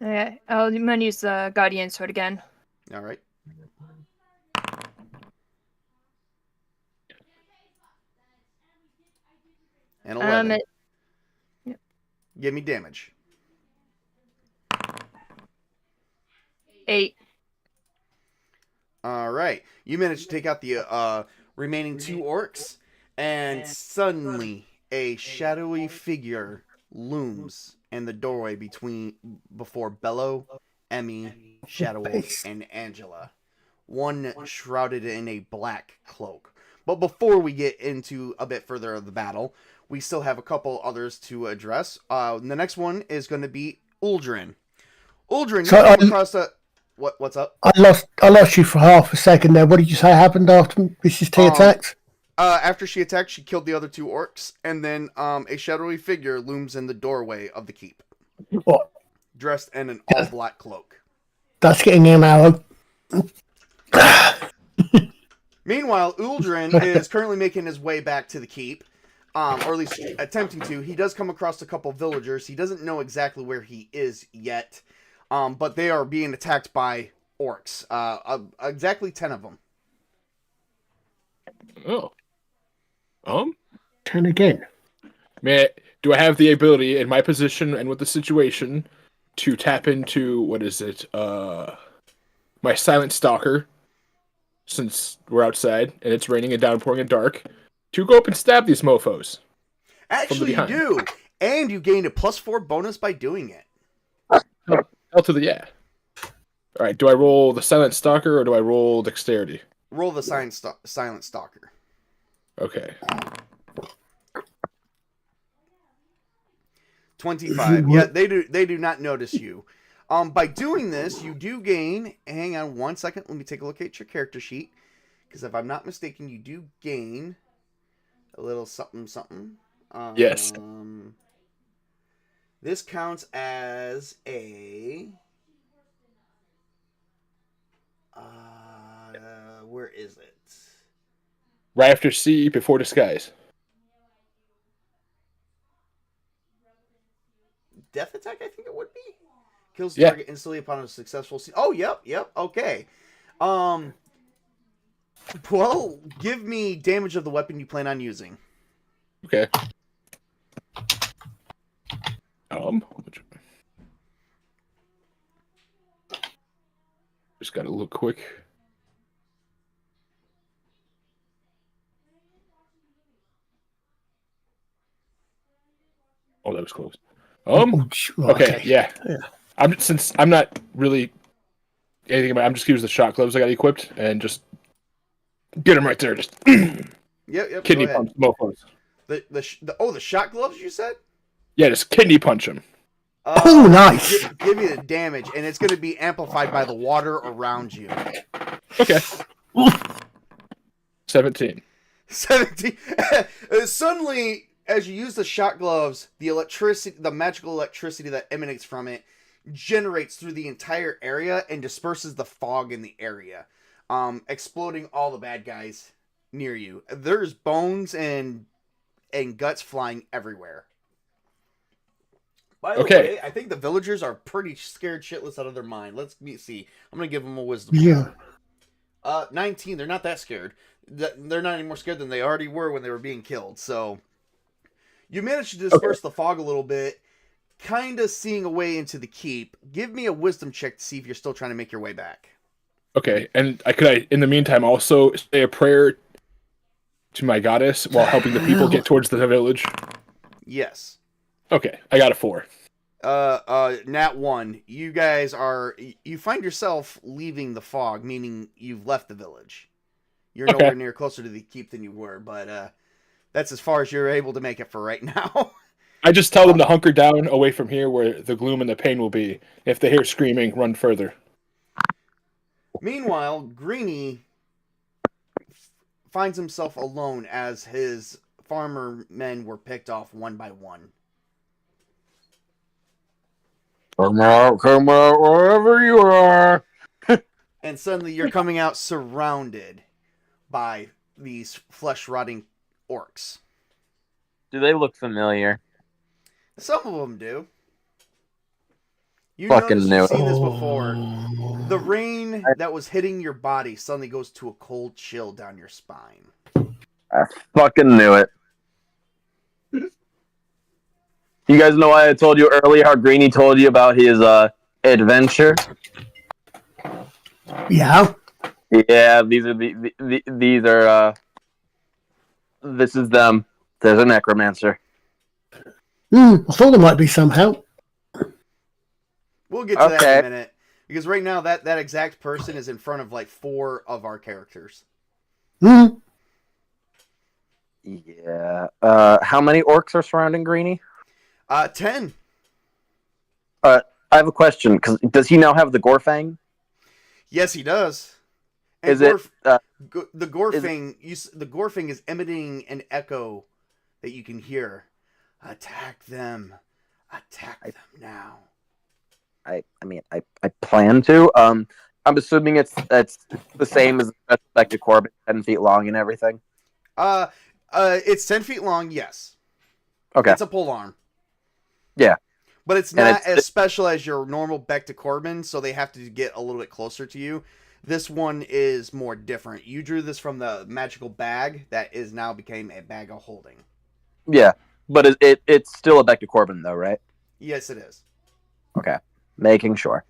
Okay, I'm gonna use the Guardian Sword again. All right. And 11. Yep. Give me damage. 8. All right. You managed to take out the remaining 2 orcs, and suddenly a shadowy figure looms in the doorway before Bello, Emmy, Shadow Wolf, and Angela. One shrouded in a black cloak. But before we get into a bit further of the battle, we still have a couple others to address. The next one is going to be Uldren. Uldren, So, you come across a... What's up? I lost you for half a second there. What did you say happened after Mrs. T attacked? After she attacked, she killed the other 2 orcs, and then a shadowy figure looms in the doorway of the keep, What? dressed in an all-black cloak. That's getting an arrow. Meanwhile, Uldren is currently making his way back to the keep, or at least attempting to. He does come across a couple villagers. He doesn't know exactly where he is yet, but they are being attacked by orcs. Exactly 10 of them. Oh. 10 again. Do I have the ability in my position and with the situation to tap into my silent stalker, since we're outside and it's raining and downpouring and dark, to go up and stab these mofos? Actually, you behind. do, and you gained a +4 bonus by doing it. Hell to the yeah. All right, do I roll the silent stalker or do I roll dexterity? Roll the silent stalker. Okay. 25. Yeah, they do not notice you. By doing this, you do gain. Hang on 1 second. Let me take a look at your character sheet, because if I'm not mistaken, you do gain a little something. Yes. This counts as a... where is it? Right after C, before disguise. Death attack, I think it would be. Kills the Yeah. target instantly upon a successful... Oh, yep, okay. Well, give me damage of the weapon you plan on using. Okay. Just gotta look quick. Oh, that was close. Okay, yeah. Since I'm not really anything about. I'm just gonna use the shot gloves I got equipped and just get them right there. Just Yep. kidney Go ahead. punch both of us. The shot gloves you said? Yeah, just kidney punch them. Oh, nice. Give me the damage, and it's going to be amplified by the water around you. Okay. 17. 17. Suddenly, as you use the shot gloves, the magical electricity that emanates from it generates through the entire area and disperses the fog in the area, exploding all the bad guys near you. There's bones and guts flying everywhere. By the way, I think the villagers are pretty scared shitless out of their mind. Let's see. I'm going to give them a wisdom. Yeah. 19. They're not that scared. They're not any more scared than they already were when they were being killed. So you managed to disperse the fog a little bit, kind of seeing a way into the keep. Give me a wisdom check to see if you're still trying to make your way back. Okay, and I in the meantime also say a prayer to my goddess while helping the people get towards the village? Yes. Okay, I got a 4. Nat 1. You find yourself leaving the fog, meaning you've left the village. You're nowhere near closer to the keep than you were, but that's as far as you're able to make it for right now. I just tell them to hunker down away from here where the gloom and the pain will be. If they hear screaming, run further. Meanwhile, Greenie finds himself alone as his farmer men were picked off one by one. Come out, wherever you are. And suddenly you're coming out surrounded by these flesh-rotting orcs. Do they look familiar? Some of them do. You Fucking notice knew you've it. seen this before. The rain that was hitting your body suddenly goes to a cold chill down your spine. I fucking knew it. You guys know why I told you earlier how Greenie told you about his adventure? Yeah. Yeah, these are this is them. There's a necromancer. I thought there might be some help. We'll get to that in a minute. Because right now, that exact person is in front of like 4 of our characters. Yeah. How many orcs are surrounding Greenie? 10. I have a question. Does he now have the Gorfang? Yes, he does. And Is it? the Gorfang is emitting an echo that you can hear. Attack them. Attack them now. I plan to. I'm assuming it's the same as like the Corbin, 10 feet long and everything. It's 10 feet long. Yes. Okay. It's a pole arm. Yeah. But it's not as special as your normal Beck to Corbin, so they have to get a little bit closer to you. This one is more different. You drew this from the magical bag that is now became a bag of holding. Yeah, but it's still a Beck to Corbin though, right? Yes, it is. Okay, making sure.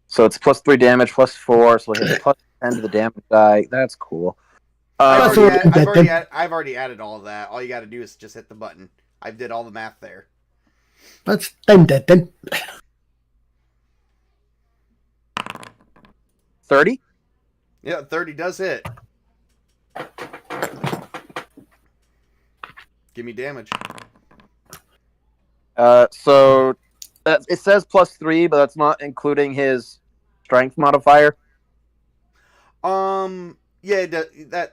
So it's +3 damage, +4, so it's +10 to the damage die. That's cool. I've already added all of that. All you got to do is just hit the button. I did all the math there. That's them dead then. 30? Yeah, 30 does hit. Give me damage. So it says +3, but that's not including his strength modifier. Yeah, that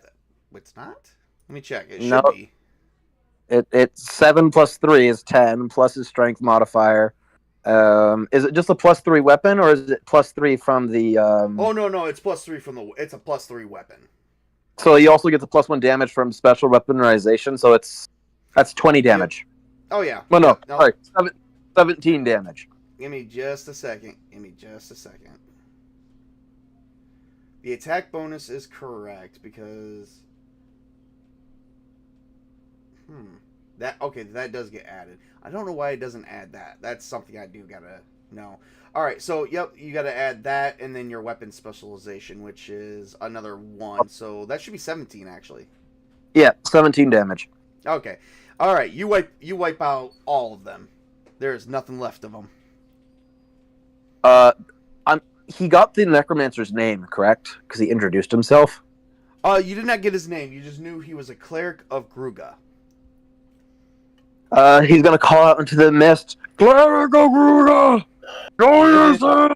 it's not. Let me check. It should be. It's 7 plus 3 is 10 plus his strength modifier. Is it just a plus 3 weapon, or is it plus 3 from the? Oh no, it's plus 3 from the. It's a plus 3 weapon. So he also gets a plus 1 damage from special weaponization. So that's 20 damage. Oh yeah. Well, no, No. sorry, 17 damage. Give me just a second. The attack bonus is correct because. That does get added. I don't know why it doesn't add that. That's something I do gotta know. All right, so yep, you gotta add that and then your weapon specialization, which is another 1. So that should be 17 actually. Yeah, 17 damage. Okay. All right, you wipe out all of them. There's nothing left of them. He got the necromancer's name, correct? Because he introduced himself. You did not get his name. You just knew he was a cleric of Gruga. He's gonna call out into the mist. Cleric of Gruga, show yourself.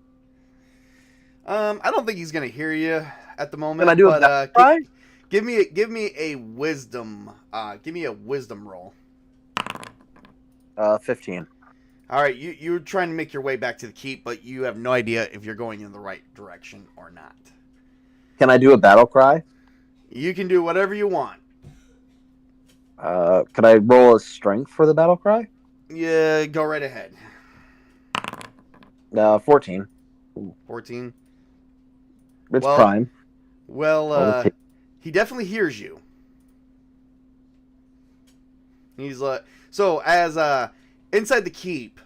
I don't think he's gonna hear you at the moment. Can I do a battle cry? Give me a wisdom. Give me a wisdom roll. 15. All right, you're trying to make your way back to the keep, but you have no idea if you're going in the right direction or not. Can I do a battle cry? You can do whatever you want. Can I roll a strength for the battle cry? Yeah, go right ahead. 14. 14. It's prime. Well, he definitely hears you. He's like, so as inside the keep,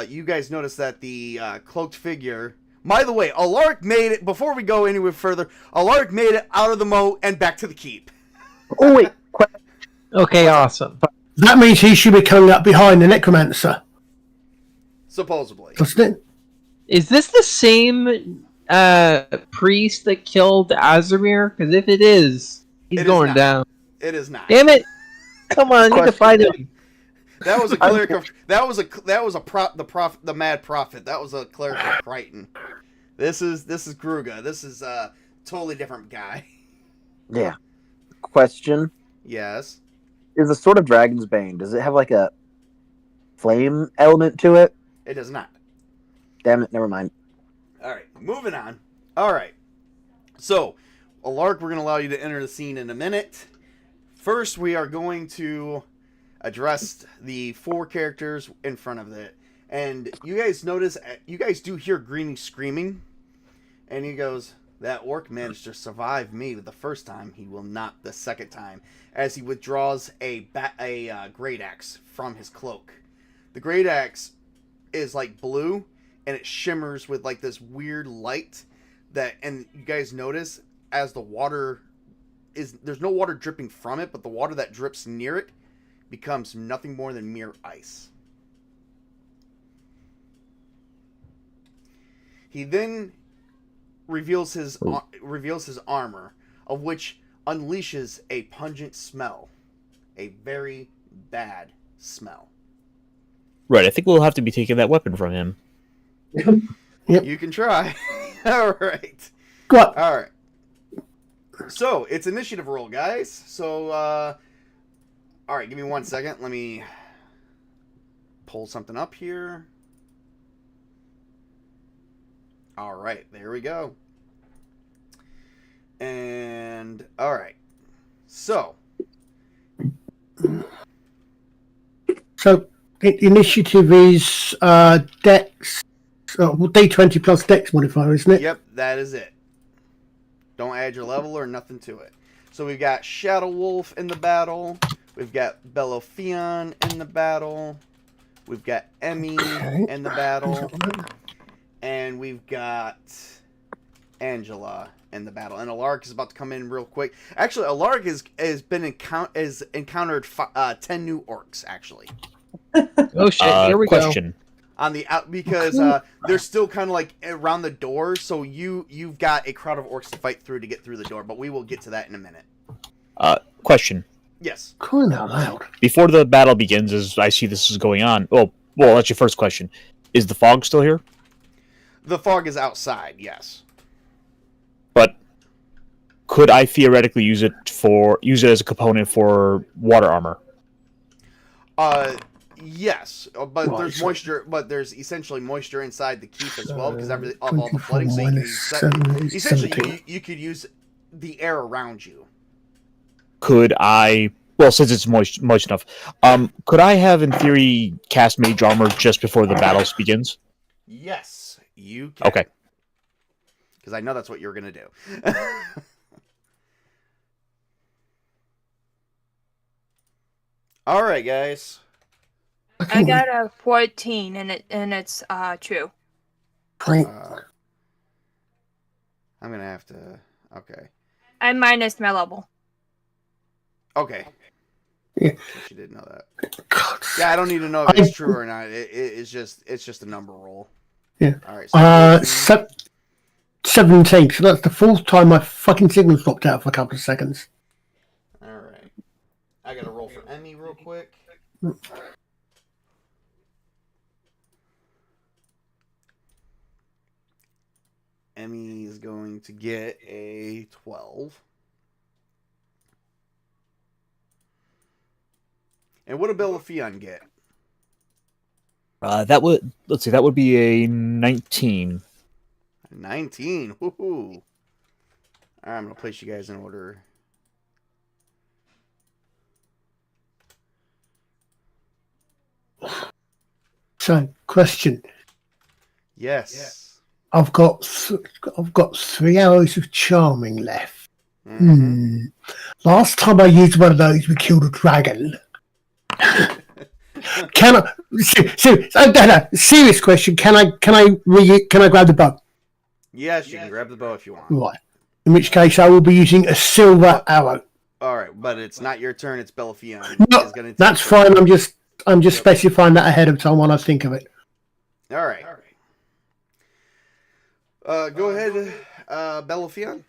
you guys notice that the cloaked figure. By the way, Alark made it. Before we go anywhere further, Alark made it out of the moat and back to the keep. Oh wait. Okay, awesome. That means he should be coming up behind the necromancer, Supposedly. doesn't it? Is this the same priest that killed Azimir? Because if it is, he's It is going not. down. It is not. Damn it! Come on, you need to fight him. That was a cleric of. That was the mad prophet. That was a cleric of Crichton. This is Gruga. This is a totally different guy. Yeah. Question: Yes. is the Sword of Dragon's Bane, does it have like a flame element to it? It does not. Damn it, never mind. All right, moving on. All right. So, Alark, we're going to allow you to enter the scene in a minute. First, we are going to address the 4 characters in front of it. And you guys notice, you guys do hear Greeny screaming. And he goes, that orc managed to survive me the first time. He will not the second time. As he withdraws a great axe from his cloak. The great axe is like blue, and it shimmers with like this weird light. And you guys notice as the water there's no water dripping from it, but the water that drips near it becomes nothing more than mere ice. He then reveals his armor, of which unleashes a pungent smell, a very bad smell. Right, I think we'll have to be taking that weapon from him. Yep. You can try. All right. Go on. All right. So it's initiative roll, guys. So, all right, give me 1 second. Let me pull something up here. All right, there we go. And all right, so initiative is Dex, D20 plus Dex modifier, isn't it? yep, that is it. Don't add your level or nothing to it. So we've got Shadow Wolf in the battle. We've got Belophion in the battle. We've got Emmy in the battle. And we've got Angela in the battle. And Alark is about to come in real quick. Actually, Alark has encountered 10 new orcs, actually. Oh shit! Here we Question. On the out because they're still kind of like around the door, so you've got a crowd of orcs to fight through to get through the door. But we will get to that in a minute. Question. Yes. Crying out loud. Before the battle begins, as I see this is going on, well, that's your first question. Is the fog still here? The fog is outside. Yes. But could I theoretically use it as a component for water armor? Yes, but Right, there's so- moisture. But there's essentially moisture inside the keep as well because of all the 24 flooding. So you can minus use 7 is essentially 17. you could use the air around you. Could I? Well, since it's moist enough, could I have, in theory, cast Mage Armor just before the battle begins? Yes, you can. Okay. Because I know that's what you're gonna do. All right, guys. I got a 14, and it's true. Frank, I'm gonna have to. Okay. I minus my level. Okay. Yeah. She didn't know that. God. Yeah, I don't need to know if it's true or not. It's just a number roll. Yeah. All right. So 17. So that's the fourth time my fucking signal dropped out for a couple of seconds. all right. I gotta roll for Emmy real quick. Emmy is going to get a 12. And what did Bellafion get? That would be a 19. 19. Woohoo. I'm going to place you guys in order. So, question. Yes. I've got 3 arrows of charming left. Mhm. Last time I used one of those, we killed a dragon. Can I? No, serious question. Can I grab the bow? Yes, you can grab the bow if you want. Right. In which case, I will be using a silver arrow. All right, but it's not your turn. It's Bellafion. No, It's gonna take that's her- fine. I'm just specifying that ahead of time when I think of it. All right. Go ahead, Bellafion.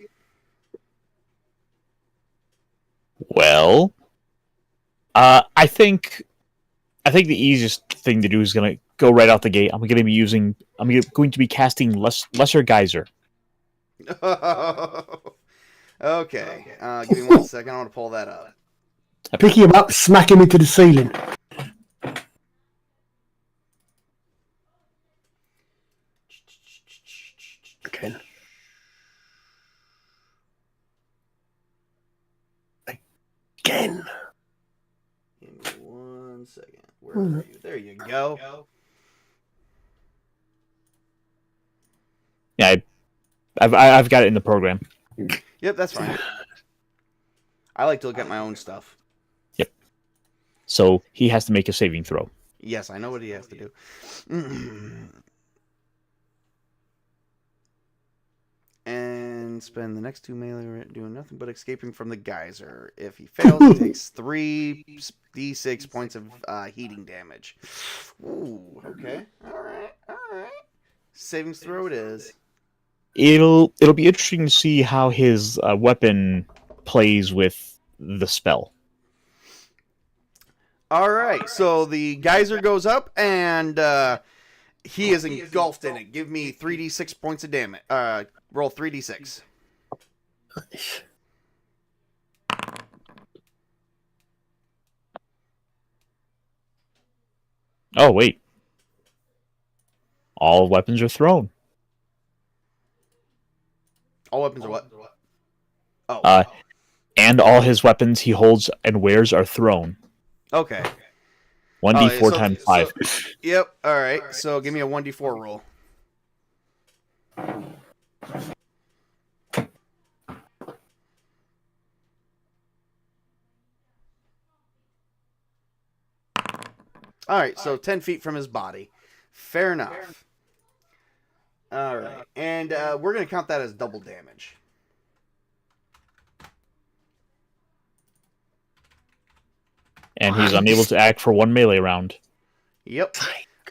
Well, I think the easiest thing to do is gonna go right out the gate. I'm going to be casting Lesser Geyser. Okay. Give me 1 second. I want to pull that up. Pick him up, smack him into the ceiling. Okay. Again. Give me 1 second. Where are you? There you go. Yeah, I've got it in the program. Yep, that's fine. I like to look at my own stuff. So he has to make a saving throw. Yes, I know what he has to do. And spend the next 2 melee doing nothing but escaping from the geyser. If he fails, he takes 3d6 points of heating damage. Ooh, okay. All right. Savings throw it is. It'll be interesting to see how his weapon plays with the spell. All right, so the geyser goes up, and he is engulfed in it. Give me 3d6 points of damage. Roll 3d6. Oh, wait. All weapons are thrown. All weapons are what? Oh. And all his weapons he holds and wears are thrown. Okay. 1d4 times 5. Yep. All right. So give me a 1d4 roll. All right. So 10 feet from his body. Fair enough. All right. And we're going to count that as double damage. And he's unable to act for 1 melee round. Yep.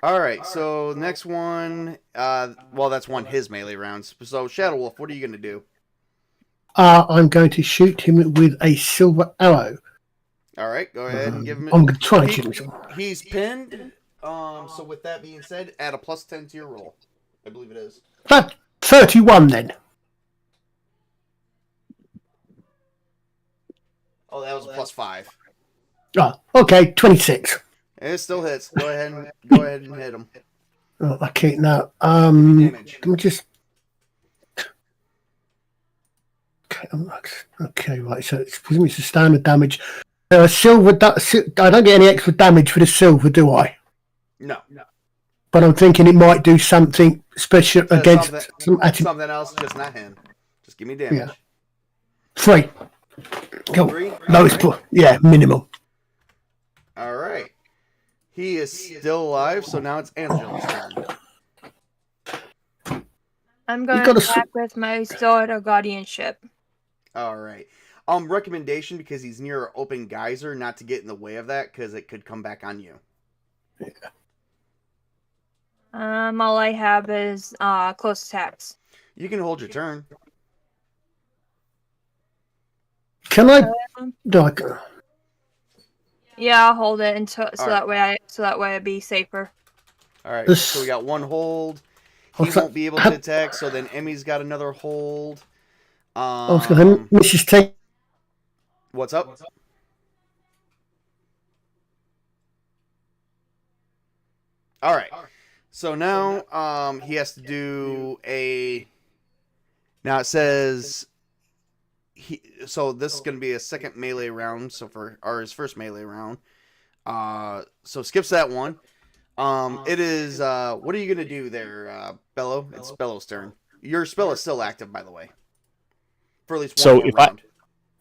All right. So next one. Well, that's one his melee rounds. So Shadow Wolf, what are you going to do? I'm going to shoot him with a silver arrow. All right. Go ahead and give him. I'm going to try and shoot him. He's pinned. So with that being said, add a +10 to your roll. I believe it is. That 31 then. Oh, that was a +5. Oh, okay, 26. It still hits. Go ahead and hit him. Oh, okay, now, Damage. let me just. Okay, right. So it's presumably it's a standard damage. Silver. I don't get any extra damage for the silver, do I? No. But I'm thinking it might do something special against something else, just not him. Just give me damage. Yeah. 3. Cool. 3? Lowest All right. yeah, minimum. All right. He is still alive, so now it's Angela's turn. I'm going gotta to attack with my sword of guardianship. All right. Recommendation, because he's near an open geyser, not to get in the way of that, because it could come back on you. All I have is close attacks. You can hold your turn. Can I? Yeah, I'll hold it until All that way I'd be safer. All right. This- So we got one hold. He What's that? won't be able to attack. So then Emmy's got another hold. Mrs. T. What's up? All right. So now he has to do a. Now it says. So this is going to be a second melee round. So his first melee round. So skips that one. It is. What are you going to do there, Bello? It's Bello's turn. Your spell is still active, by the way. For at least one more round.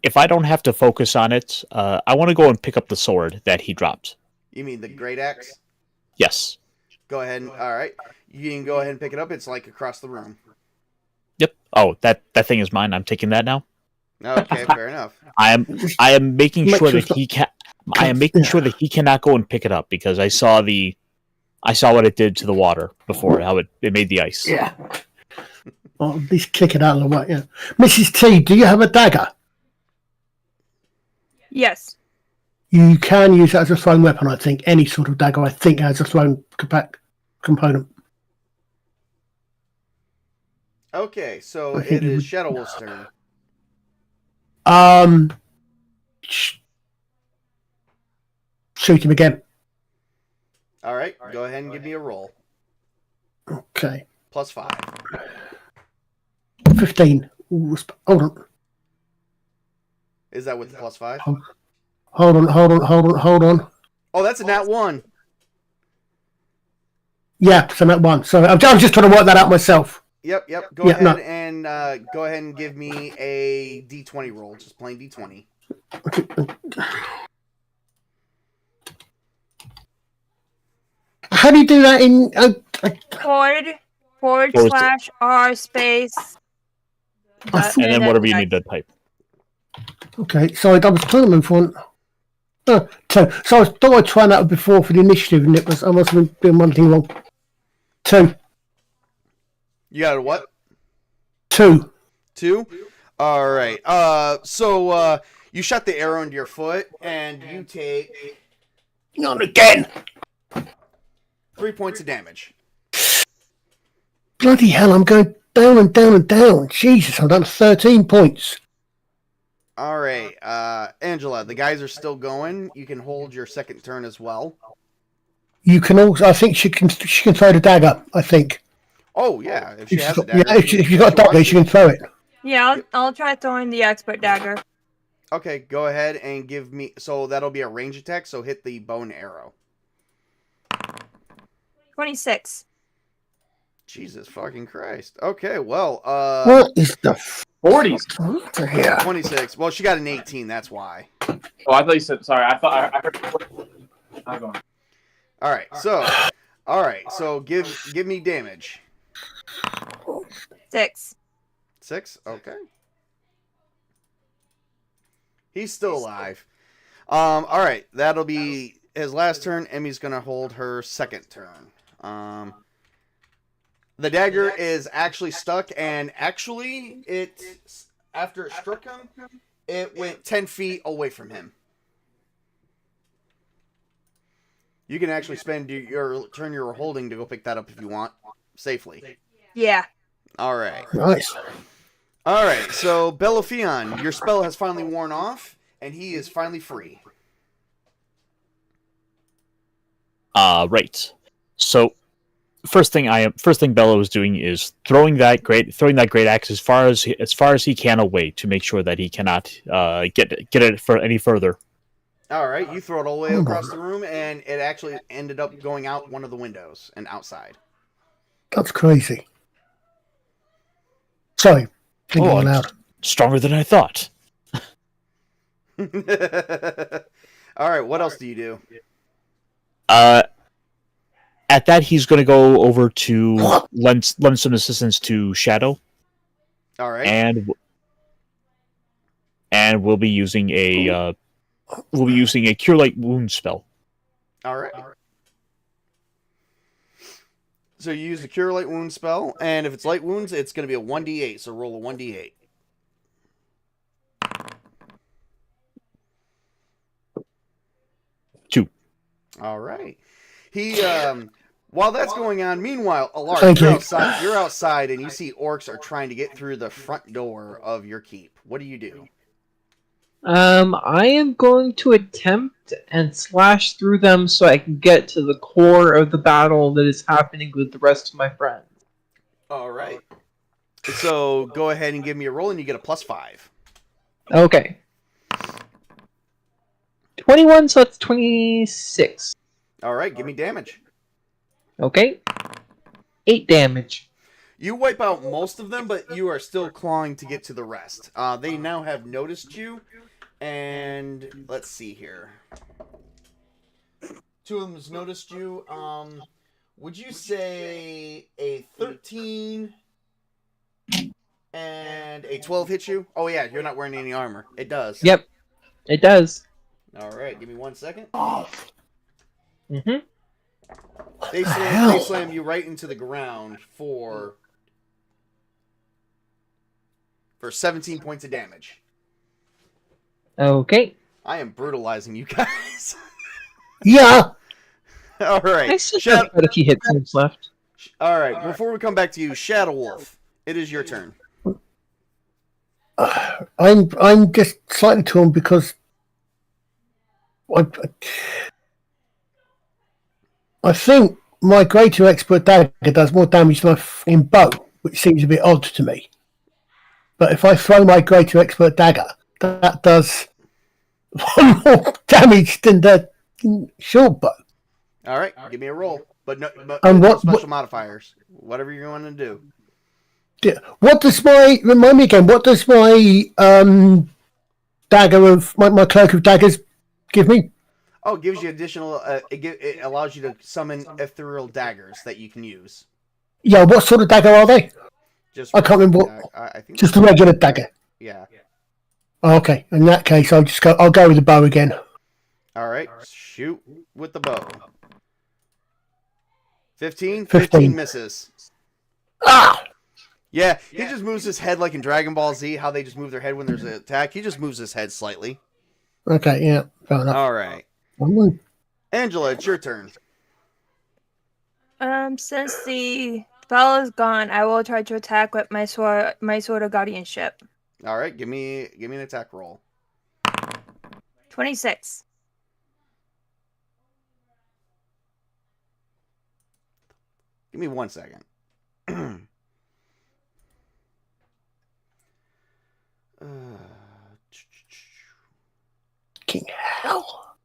If I don't have to focus on it, I want to go and pick up the sword that he dropped. You mean the great axe? Yes. Go ahead and all right. You can go ahead and pick it up. It's like across the room. Yep. Oh, that thing is mine. I'm taking that now. Okay, fair enough. I am making sure that he can. I am making sure that he cannot go and pick it up because I saw what it did to the water before, how it made the ice. Yeah. Well, at least kick it out of the way. Yeah. Mrs. T, do you have a dagger? Yes. You can use that as a thrown weapon, I think. Any sort of dagger, I think, has a thrown component. Okay, so I think it you is would- Shadow Wolf's turn. Shoot him again. All right, go ahead and give me a roll. Okay. +5. 15. Ooh, hold on. Is that with the +5? Hold on. Oh, that's a nat 1. Yeah, so that one. So I'm just trying to work that out myself. Yep. Go Yeah, ahead and give me a D20 roll. Just plain D20. How do you do that in? Forward slash R space. I And then whatever you need to type. Okay, so I was trying to move on. 2. So I thought I'd tried that before for the initiative, and I must have been doing one thing wrong. 2. You got a what? 2. 2? All right. So you shot the arrow into your foot, and you take Not again. 3 points of damage. Bloody hell! I'm going down and down and down. Jesus, I've done 13 points. All right, Angela. The guys are still going. You can hold your second turn as well. You can also. I think she can throw the dagger. I think. Oh yeah, if she If has she's a got, dagger. yeah, if she's got a dagger, she can throw it. Yeah, I'll try throwing the expert dagger. Okay, go ahead and give me. So that'll be a range attack. So hit the bow and arrow. 26. Jesus fucking Christ. Okay, well, What is the 40s. f- here? 26. Well, she got an 18. That's why. Oh, I thought you said. Sorry, I thought I heard. I'm going. All right. So give me damage. 6. 6. Okay. He's still alive. All right. That'll be his last turn. Emmy's gonna hold her second turn. The dagger is actually stuck, and actually, after it struck him, it went 10 feet away from him. You can actually spend your turn you're holding to go pick that up if you want, safely. Yeah. All right. Nice. All right, so Belophion, your spell has finally worn off, and he is finally free. Right. So first thing Bello is doing is throwing that great axe as far as he can away to make sure that he cannot get it for any further. All right, you throw it all the way across the room, and it actually ended up going out one of the windows and outside. That's crazy. Sorry, thinking Oh, aloud. Stronger than I thought. All right, what else do you do? At that, he's going to go over to lend some assistance to Shadow. All right, and we'll be using a Cure Light Wound spell. all right. So you use the Cure Light Wound spell, and if it's light wounds, it's going to be a 1d8. So roll a 1d8. Two. All right. He while that's going on, meanwhile, Alark, Thank you. you're outside and you see orcs are trying to get through the front door of your keep. What do you do? I am going to attempt and slash through them so I can get to the core of the battle that is happening with the rest of my friends. All right. So go ahead and give me a roll and you get a +5. Okay. 21, so that's 26. All right, give me damage. Okay. 8 damage. You wipe out most of them, but you are still clawing to get to the rest. They now have noticed you, and let's see here. 2 of them has noticed you. Would you say a 13 and a 12 hit you? Oh yeah, you're not wearing any armor. It does. Yep. It does. All right, give me 1 second. Mm-hmm. They slam you right into the ground for 17 points of damage. Okay. I am brutalizing you guys. Yeah. All right. I still have quite a few hit points left. All right. Before we come back to you, Shadow Wolf, it is your turn. I'm just slightly torn because I think my greater expert dagger does more damage than my fucking bow, which seems a bit odd to me. But if I throw my greater expert dagger, that does one more damage than the short bow. All right. Give me a roll. But no And no what- special modifiers. Whatever you're going to do. What does my remind me again? What does my dagger of my cloak of daggers give me? Oh, it gives you additional. It allows you to summon ethereal daggers that you can use. Yeah, what sort of dagger are they? Just I can't remember. I think Just a regular dagger. Yeah. Okay, in that case, I'll go with the bow again. All right. Shoot with the bow. 15? 15. 15 misses. Ah! Yeah, he just moves his head like in Dragon Ball Z, how they just move their head when there's an attack. He just moves his head slightly. Okay, yeah, fair enough. All right. Angela, it's your turn. Since the spell is gone, I will try to attack with my sword of guardianship. All right, give me an attack roll. 26. Give me 1 second. King hell.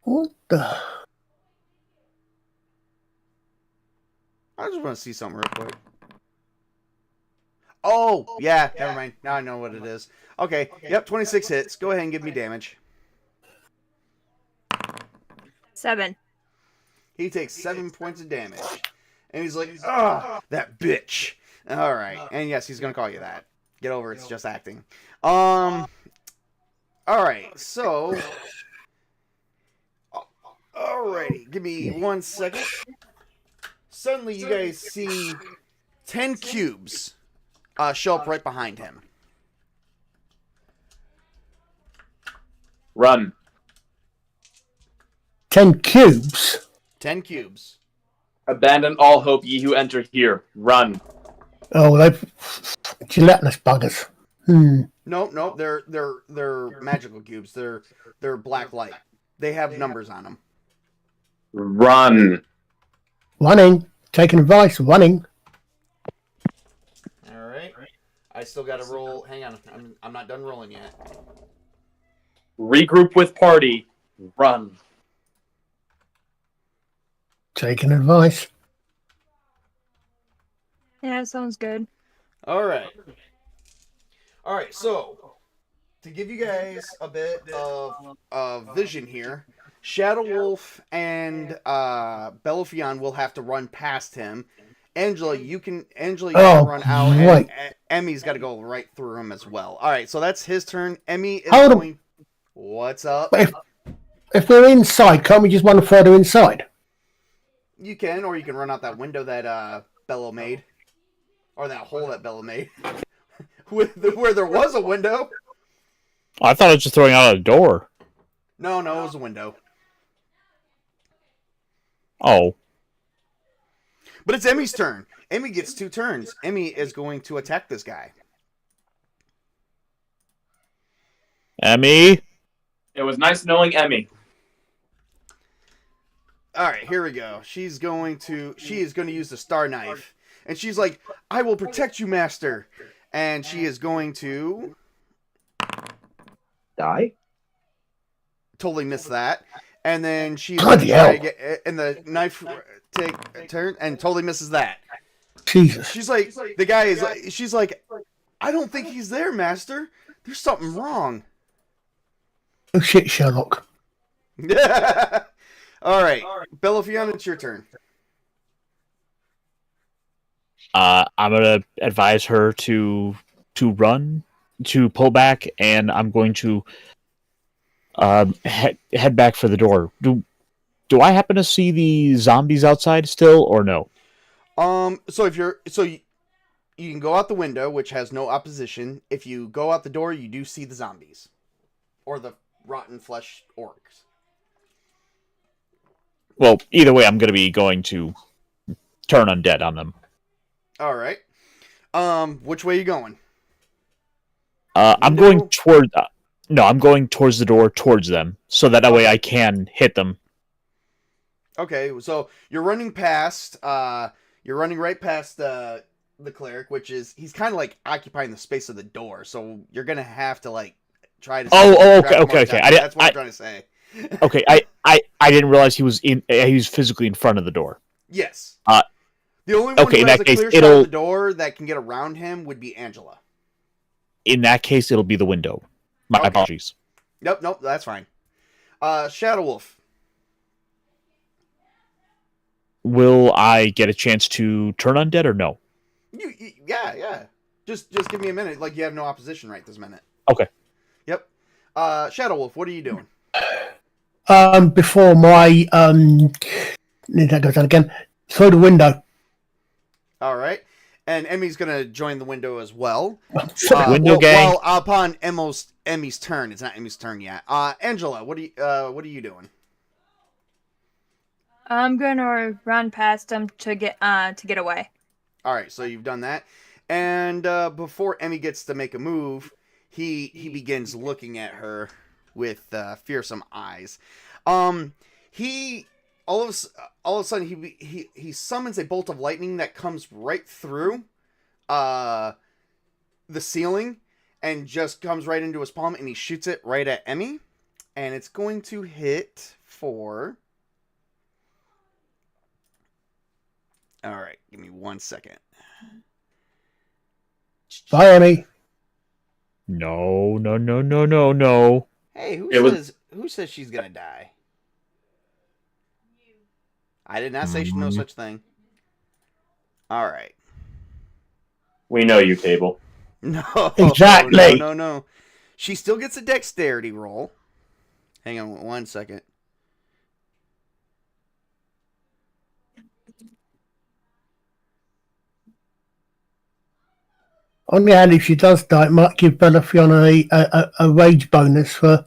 What the? I just want to see something real quick. Oh, yeah, never mind. Now I know what it is. Okay, yep, 26 hits. Go ahead and give me damage. 7. He takes 7 points of damage. And he's like, "Ugh, that bitch." All right. And yes, he's going to call you that. Get over it. It's just acting. All right. So. Alrighty. Give me 1 second. Suddenly, you guys see 10 cubes show up right behind him. Run. 10 cubes? 10 cubes. Abandon all hope, ye who enter here. Run. Oh, they're gelatinous buggers. No, they're magical cubes. They're black light. They have numbers on them. Run. Running. Taking advice. Running. All right. I still got to roll. Hang on. I'm not done rolling yet. Regroup with party. Run. Taking advice. Yeah, sounds good. All right. All right. So, to give you guys a bit of vision here, Shadow Wolf and Bellafion will have to run past him. Angela, you can run out, right. and Emmy's got to go right through him as well. All right, so that's his turn. Emmy is Hold on. going. What's up? If we're inside, can't we just run further inside? You can, or you can run out that window that Bello made, or that hole that Bello made, where there was a window. I thought it was just throwing out a door. No, it was a window. Oh. But it's Emmy's turn. Emmy gets 2 turns. Emmy is going to attack this guy. Emmy? It was nice knowing Emmy. All right, here we go. She is going to use the star knife, and she's like, "I will protect you, master." And she is going to Die? totally miss that. And then she's Bloody going to try hell. to get, and the knife take a turn and totally misses that. Jesus. She's like, the guy is like, she's like, "I don't think he's there, master. There's something wrong." Oh shit, Sherlock. All right, Bellafion, it's your turn. I'm gonna advise her to run, to pull back, and I'm going to head back for the door. Do I happen to see the zombies outside still, or no? So you can go out the window, which has no opposition. If you go out the door, you do see the zombies, or the rotten flesh orcs. Well, either way, I'm going to be going to turn undead on them. All right. Which way are you going? I'm going toward. No, I'm going towards the door, towards them, so that way I can hit them. Okay, so you're running past. You're running right past the cleric, which is he's kind of like occupying the space of the door. So you're gonna have to like try to. Okay. That's what I'm trying to say. Okay, I didn't realize he was physically in front of the door. Yes. The only one okay, who in has that a case, clear shot of the door that can get around him would be Angela. In that case, it'll be the window. My Okay. apologies. Nope, that's fine. Shadow Wolf. Will I get a chance to turn undead or no? Yeah. Just give me a minute. Like you have no opposition right this minute. Okay. Yep. Shadow Wolf, what are you doing? Before my that goes on again. Through the window. All right. And Emmy's gonna join the window as well. Window gang. Well, upon Emmy's turn, it's not Emmy's turn yet. Angela, what are you doing? I'm gonna run past him to get away. All right, so you've done that, and before Emmy gets to make a move, he begins looking at her with fearsome eyes. He all of a sudden he summons a bolt of lightning that comes right through the ceiling and just comes right into his palm, and he shoots it right at Emmy, and it's going to hit for. All right, give me 1 second. Bye, Emmy. No. Hey, who says she's gonna die? I did not say no such thing. All right. We know you, Cable. No. Exactly. No. She still gets a dexterity roll. Hang on 1 second. On the hand, if she does die, it might give Bellafion a rage bonus for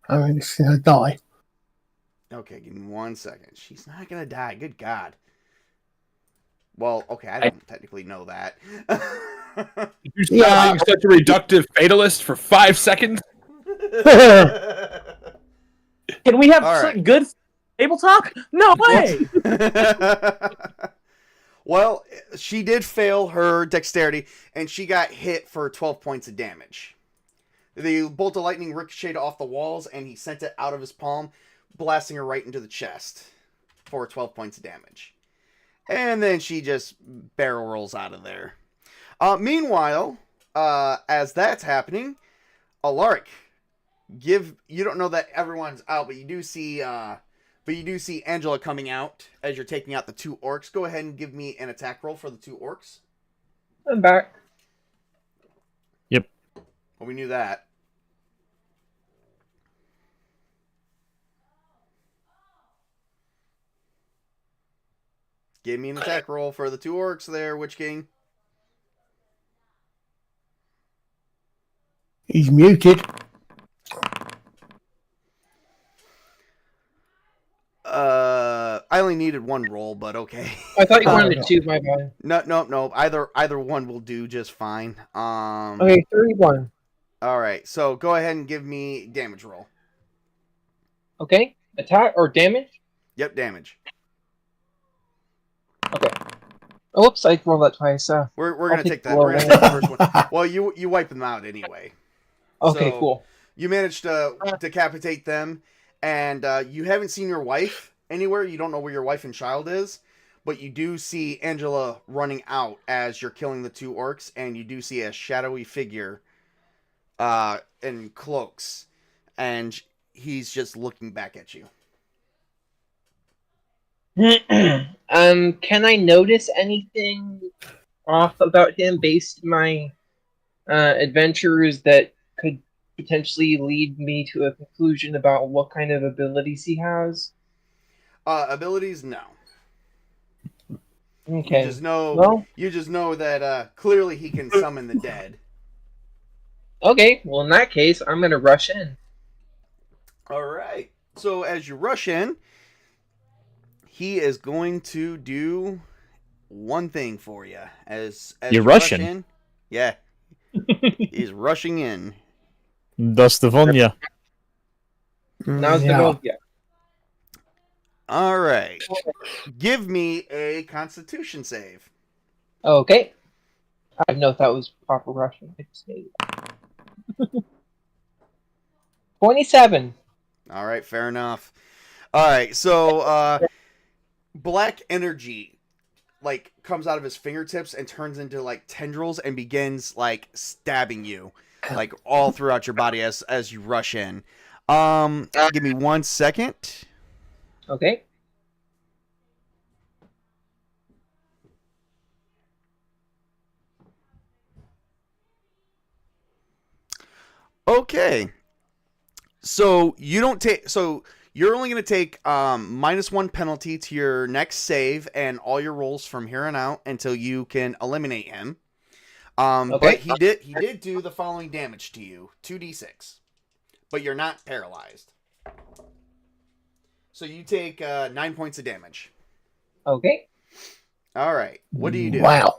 die. Okay, give me 1 second. She's not gonna die. Good God. Well, okay, I don't technically know that. You stop being such a reductive fatalist for 5 seconds. Can we have All right. good table talk? No way! Well, she did fail her dexterity, and she got hit for 12 points of damage. The bolt of lightning ricocheted off the walls, and he sent it out of his palm, blasting her right into the chest for 12 points of damage. And then she just barrel rolls out of there. Meanwhile, as that's happening, Alaric, you don't know that everyone's out, but you do see Angela coming out as you're taking out the 2 orcs. Go ahead and give me an attack roll for the 2 orcs. I'm back. Yep. Well, we knew that. Give me an attack roll for the 2 orcs there, Witch King. He's muted. I only needed 1 roll, but okay. I thought you wanted 2, my bad. No. Either one will do just fine. Okay, 31. All right. So go ahead and give me damage roll. Okay, attack or damage? Yep, damage. Okay. Oh, whoops, I rolled that twice. We're I'll gonna take take the that. low We're gonna one. take the first one. Well, you wipe them out anyway. Okay, So, cool. You managed to decapitate them, and you haven't seen your wife anywhere. You don't know where your wife and child is, but you do see Angela running out as you're killing the 2 orcs, and you do see a shadowy figure in cloaks, and he's just looking back at you. Can I notice anything off about him based on my adventures that could potentially lead me to a conclusion about what kind of abilities he has? Abilities, no. Okay. You just know that clearly he can summon the dead. Okay, well in that case, I'm gonna rush in. All right. So as you rush in, he is going to do one thing for you. As You're you rush rushing? in, yeah, he's rushing in. Dostovonia. Now's the Yeah. move, yeah. All right. Give me a Constitution save. Okay. I didn't know if that was proper rushing. I just made it. 27. All right, fair enough. All right, so black energy comes out of his fingertips and turns into tendrils and begins stabbing you all throughout your body as you rush in. Give me 1 second. Okay. Okay. So you don't take. So you're only going to take -1 penalty to your next save and all your rolls from here on out until you can eliminate him. Okay. But he did do the following damage to you: 2d6. But you're not paralyzed. So you take 9 points of damage. Okay. All right. What do you do? Wow.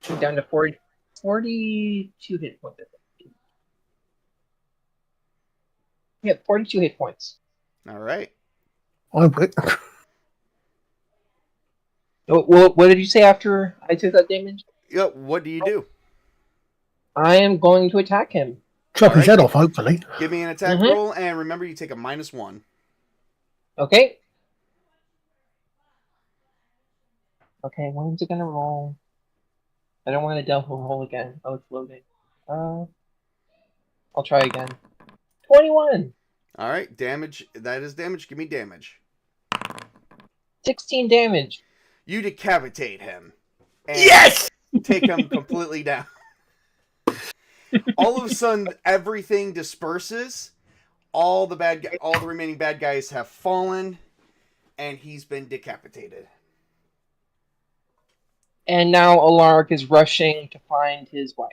I'm down to 42 hit points. Yeah, 42 hit points. All right. What? What did you say after I took that damage? Yeah. What do you do? I am going to attack him. Chop his Alright. head off, hopefully. Give me an attack Mhm. roll, and remember you take a -1. Okay. Okay, when's it gonna roll? I don't want to double roll again. Oh, it's loading. I'll try again. 21! All right. Damage. That is damage. Give me damage. 16 damage. You decapitate him. And Yes! Take him completely down. All of a sudden, everything disperses. All the remaining bad guys have fallen, and he's been decapitated. And now Alaric is rushing to find his wife.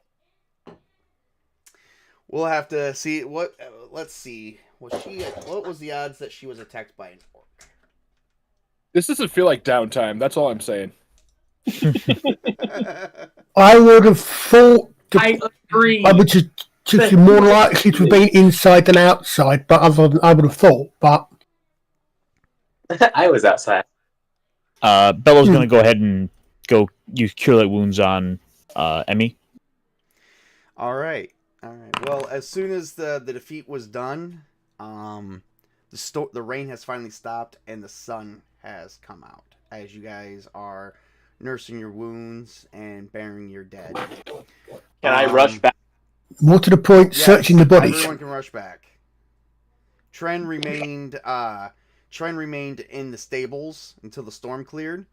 We'll have to see what. Let's see. What was the odds that she was attacked by an orc? This doesn't feel like downtime. That's all I'm saying. I would have thought I agree. I would just be more likely to have been inside than outside, but other than I would have thought. But I was outside. Bello's going to go ahead and go use Cure Light Wounds on Emmy. All right. Well, as soon as the defeat was done, the rain has finally stopped and the sun has come out as you guys are nursing your wounds and burying your dead. Can I rush back? more to the point, Yes, searching the bodies. Everyone can rush back. Tren remained in the stables until the storm cleared.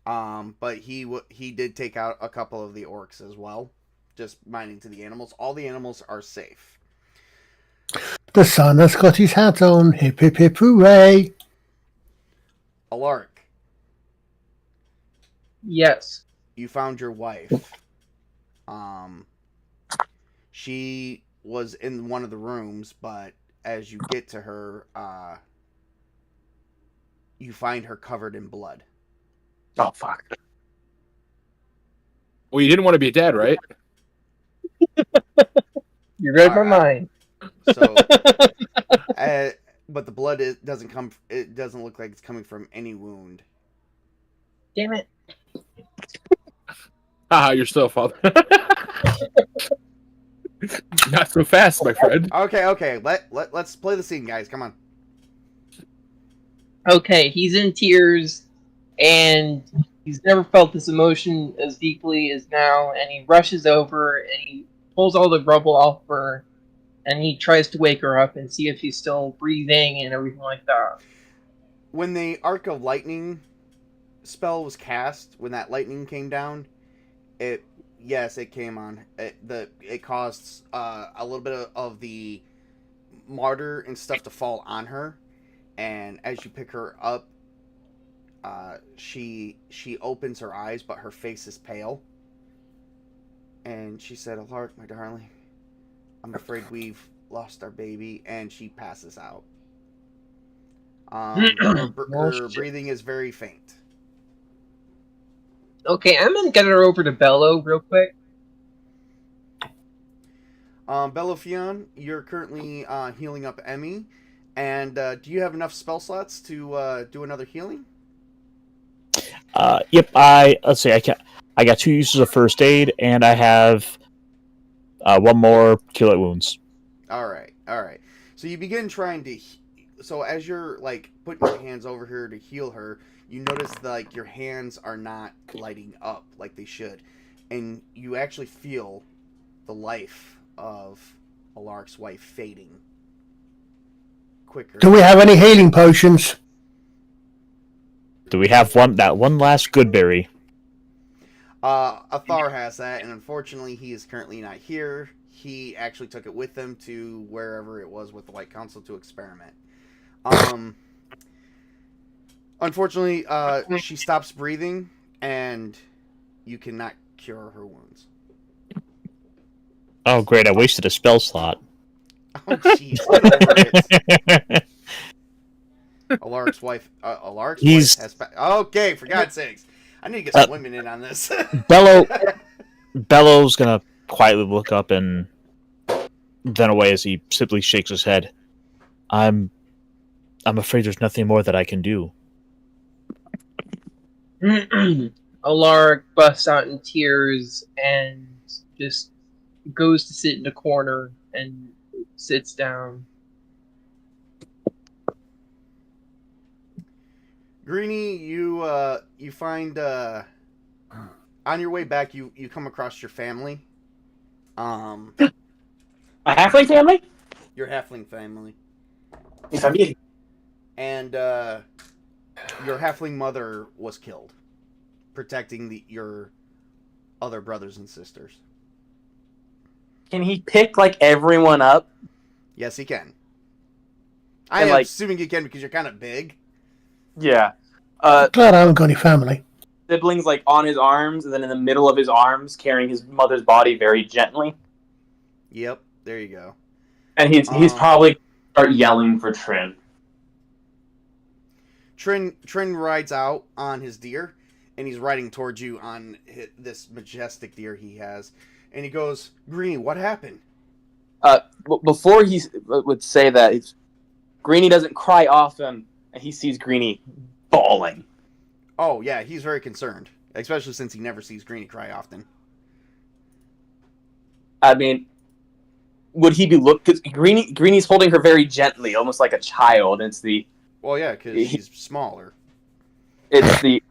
But he did take out a couple of the orcs as well, just minding to the animals. All the animals are safe. The sun has got his hat on. Hip hip hip hooray! Alark, Yes. you found your wife. She was in one of the rooms, but as you get to her, you find her covered in blood. Oh fuck! Well, you didn't want to be dead, right? You read my Alright. mind. So, but the blood doesn't come. It doesn't look like it's coming from any wound. Damn it. Haha, you're still father. Not so fast, my friend. Okay. Let's play the scene, guys. Come on. Okay, he's in tears, and he's never felt this emotion as deeply as now, and he rushes over, and he pulls all the rubble off her, and he tries to wake her up and see if she's still breathing and everything like that. When the Arc of Lightning spell was cast, when that lightning came down, it came on. It caused a little bit of the martyr and stuff to fall on her, and as you pick her up, she opens her eyes, but her face is pale, and she said, "Alark, my darling, I'm afraid we've lost our baby," and she passes out. Her breathing is very faint. Okay, I'm gonna get her over to Bello real quick. Bellafion, you're currently healing up Emmy, and do you have enough spell slots to do another healing? Yep. Let's see. I got 2 uses of first aid, and I have 1 more Cure Light Wounds. All right. So you begin trying to. So as you're like putting your hands over her to heal her, you notice like your hands are not lighting up like they should, and you actually feel the life of Alark's wife fading quicker. Do we have any healing potions? Do we have that one last good berry? Athar has that, and unfortunately, he is currently not here. He actually took it with him to wherever it was with the White Council to experiment. Unfortunately, she stops breathing, and you cannot cure her wounds. Oh, great! I wasted a spell slot. Oh, jeez, get over it. Alark's wife has... Okay, for God's sakes. I need to get some women in on this. Bello's gonna quietly look up and then away as he simply shakes his head. I'm afraid there's nothing more that I can do. Alark busts out in tears and just goes to sit in a corner and sits down. Greenie, you find on your way back you come across your family. A halfling family? Your halfling family. Yes, I'm eating. And your halfling mother was killed, protecting your other brothers and sisters. Can he pick like everyone up? Yes, he can. And, I'm assuming you can because you're kind of big. Yeah. Glad I haven't got any family. Siblings like on his arms, and then in the middle of his arms, carrying his mother's body very gently. Yep, there you go. And he's probably start yelling for Trin. Trin rides out on his deer, and he's riding towards you on this majestic deer he has. And he goes, Greenie, what happened? Before he would say that, Greenie doesn't cry often, and he sees Greenie bawling. Oh, yeah, he's very concerned, especially since he never sees Greenie cry often. I mean, would he be because Greenie's holding her very gently, almost like a child. It's the Well, yeah, because she's smaller. It's the.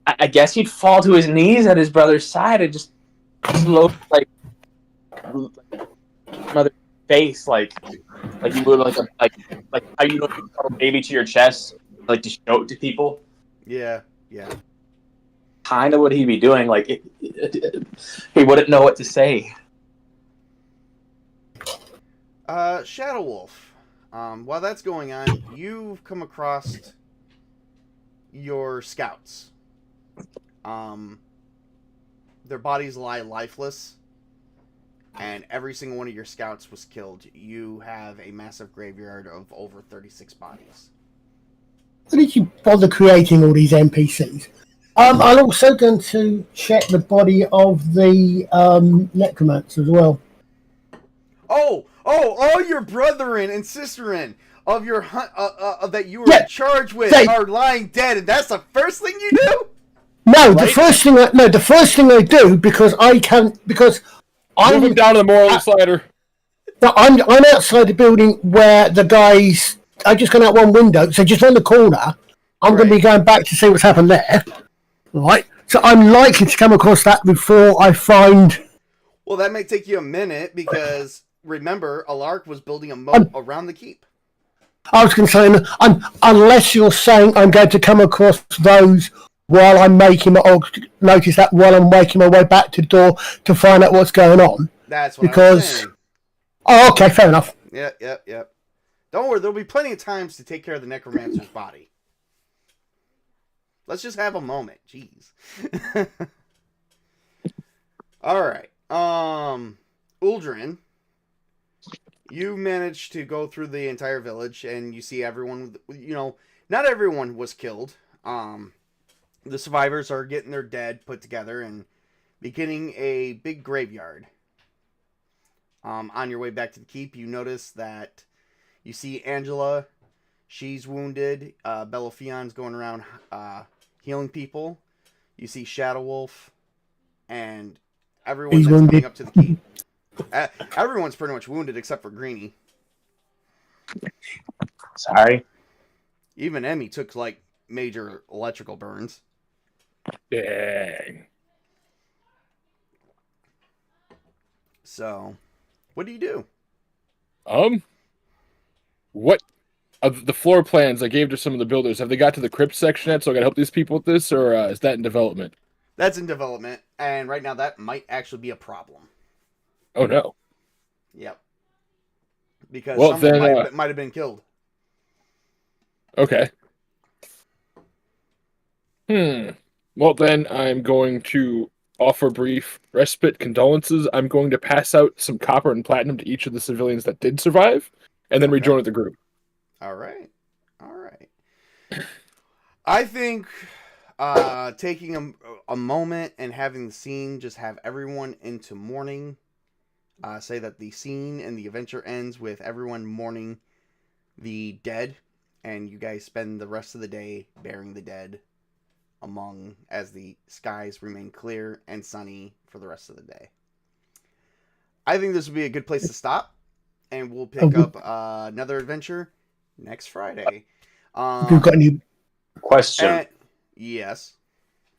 I guess he'd fall to his knees at his brother's side and just slow, like mother's face, like you would like how you don't cuddle a baby to your chest, like to show it to people. Yeah. Kind of what he'd be doing. Like he wouldn't know what to say. Shadow Wolf. While that's going on, you've come across your scouts. Their bodies lie lifeless, and every single one of your scouts was killed. You have a massive graveyard of over 36 bodies. Why did you bother creating all these NPCs? I'm also going to check the body of the necromancer as well. All your brethren and sisterin of your that you were in charge with are lying dead, and that's the first thing you do? No, right? the first thing I do because I'm moving down to the moral slider. No, I'm outside the building where the guys. I just gone out one window, so just on the corner. I'm going to be going back to see what's happened there. Right, so I'm likely to come across that before I find. Well, that may take you a minute because remember, Alark was building a moat around the keep. I was going to say, unless you're saying I'm going to come across those while I'm making or notice that while I'm making my way back to the door to find out what's going on. That's what I was saying. Oh, okay, fair enough. Yep. Don't worry, there'll be plenty of times to take care of the necromancer's body. Let's just have a moment. Jeez. All right. Uldrin, you managed to go through the entire village, and you see everyone. Not everyone was killed. The survivors are getting their dead put together and beginning a big graveyard. On your way back to the keep, you notice that you see Angela. She's wounded. Belopheon's going around healing people. You see Shadow Wolf, and everyone that's coming up to the keep. Everyone's pretty much wounded except for Greenie. Sorry. Even Emmy took major electrical burns. Dang. So, what do you do? What the floor plans I gave to some of the builders, have they got to the crypt section yet? So I gotta help these people with this, or is that in development? That's in development, and right now that might actually be a problem. Oh no. Yep. Because someone might have been killed. Okay. Well, then I'm going to offer brief respite condolences. I'm going to pass out some copper and platinum to each of the civilians that did survive, and then rejoin the group. All right. I think taking a moment and having the scene just have everyone into mourning. Say that the scene and the adventure ends with everyone mourning the dead, and you guys spend the rest of the day burying the dead as the skies remain clear and sunny for the rest of the day. I think this would be a good place to stop, and we'll pick up another adventure next Friday. You've got any Question? Yes.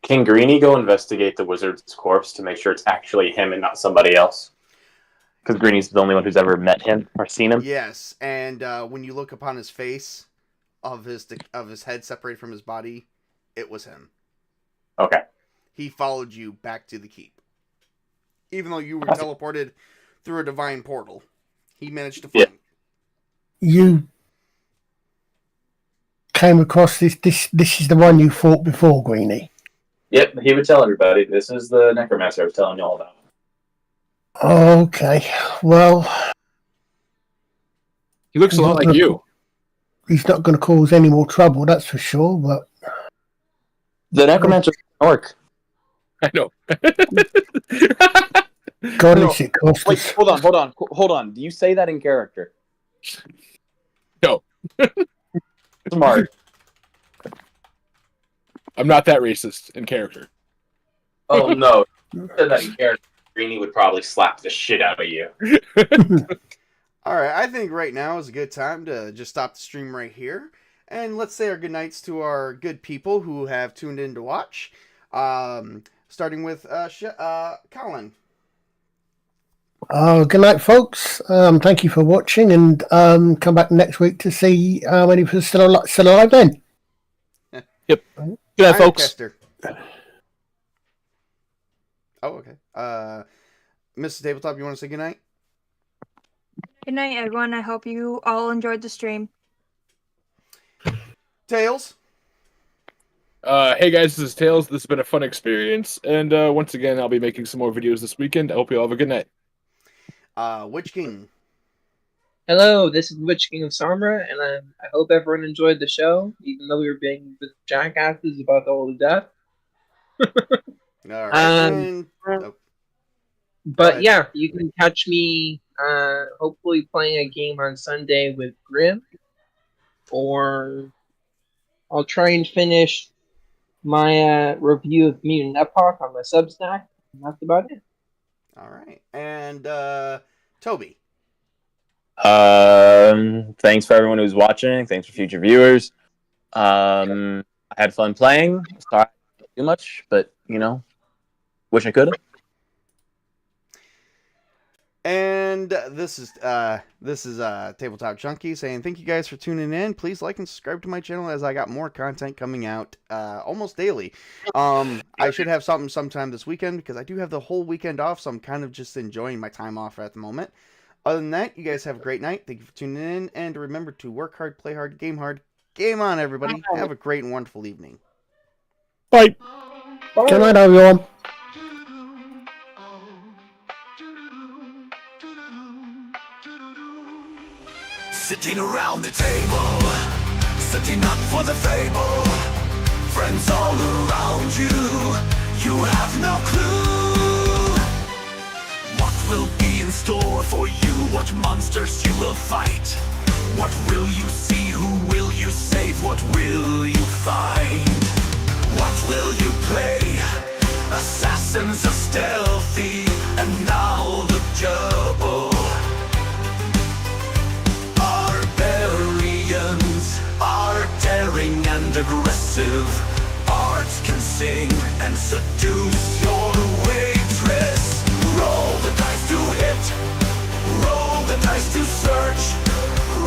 Can Greenie go investigate the wizard's corpse to make sure it's actually him and not somebody else? Because Greenie's the only one who's ever met him or seen him. Yes, and when you look upon his face, of his head separated from his body, it was him. Okay. He followed you back to the keep. Even though you were teleported through a divine portal, he managed to find you. Came across this is the one you fought before, Greenie. Yep, he would tell everybody. This is the necromancer I was telling you all about. Okay, well... He looks a lot like you. he's not going to cause any more trouble. That's for sure. But The necromancer's an orc. I know. God, No. it's it cost Wait, us. hold on. Do you say that in character? No. Smart. I'm not that racist in character. Oh no. If you said that in character, Greenie would probably slap the shit out of you. All right, I think right now is a good time to just stop the stream right here. And let's say our good nights to our good people who have tuned in to watch. Starting with Colin. Good night, folks. Thank you for watching, and come back next week to see how many people are still alive then. Yep. Good night, folks. Kester. Oh, okay. Mrs. Tabletop, you want to say goodnight? Good night, everyone. I hope you all enjoyed the stream. Tails. Hey guys, this is Tails. This has been a fun experience, and once again, I'll be making some more videos this weekend. I hope you all have a good night. Witch King. Hello, this is Witch King of Samra, and I hope everyone enjoyed the show, even though we were being jackasses about all the death. All right. But yeah, you can catch me hopefully playing a game on Sunday with Grim, or I'll try and finish my review of Mutant Epoch on my Substack, and that's about it. All right. And Tobey. Thanks for everyone who's watching. Thanks for future viewers. I had fun playing. Sorry not too much, but wish I could have. And this is Tabletop Junkie saying thank you guys for tuning in. Please like and subscribe to my channel as I got more content coming out almost daily. I should have something sometime this weekend because I do have the whole weekend off, so I'm kind of just enjoying my time off at the moment. Other than that, you guys have a great night. Thank you for tuning in, and remember to work hard, play hard, game on, everybody. Have a great and wonderful evening. Bye. Good night, everyone. Sitting around the table, setting up for the fable. Friends all around you, you have no clue. What will be in store for you? What monsters you will fight? What will you see? Who will you save? What will you find? What will you play? Assassins are stealthy, and now the juggle. Are daring and aggressive. Arts can sing and seduce your waitress. Roll the dice to hit. Roll the dice to search.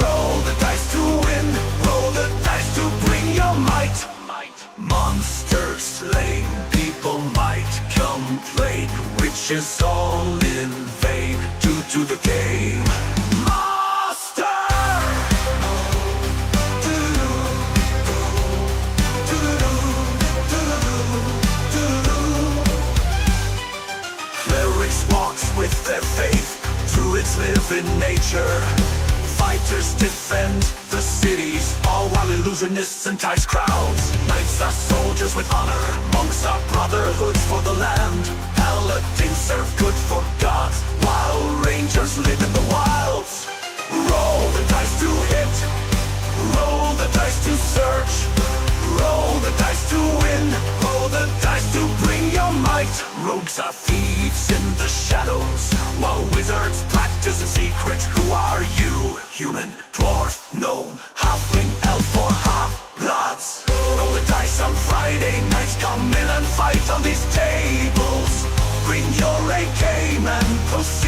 Roll the dice to win. Roll the dice to bring your might. Monsters slain, people might complain, which is all in vain due to the game. With their faith, druids live in nature. Fighters defend the cities, all while illusionists entice crowds. Knights are soldiers with honor, monks are brotherhoods for the land. Paladins serve good for gods, while rangers live in the wilds. Roll the dice to hit, roll the dice to search. Roll the dice to win, roll the dice to bring your might. Rogues are thieves in the shadows, while wizards practice in secret. Who are you? Human, dwarf, gnome, halfling, elf, or half-bloods? Roll the dice on Friday nights, come in and fight on these tables. Bring your A game and proceed.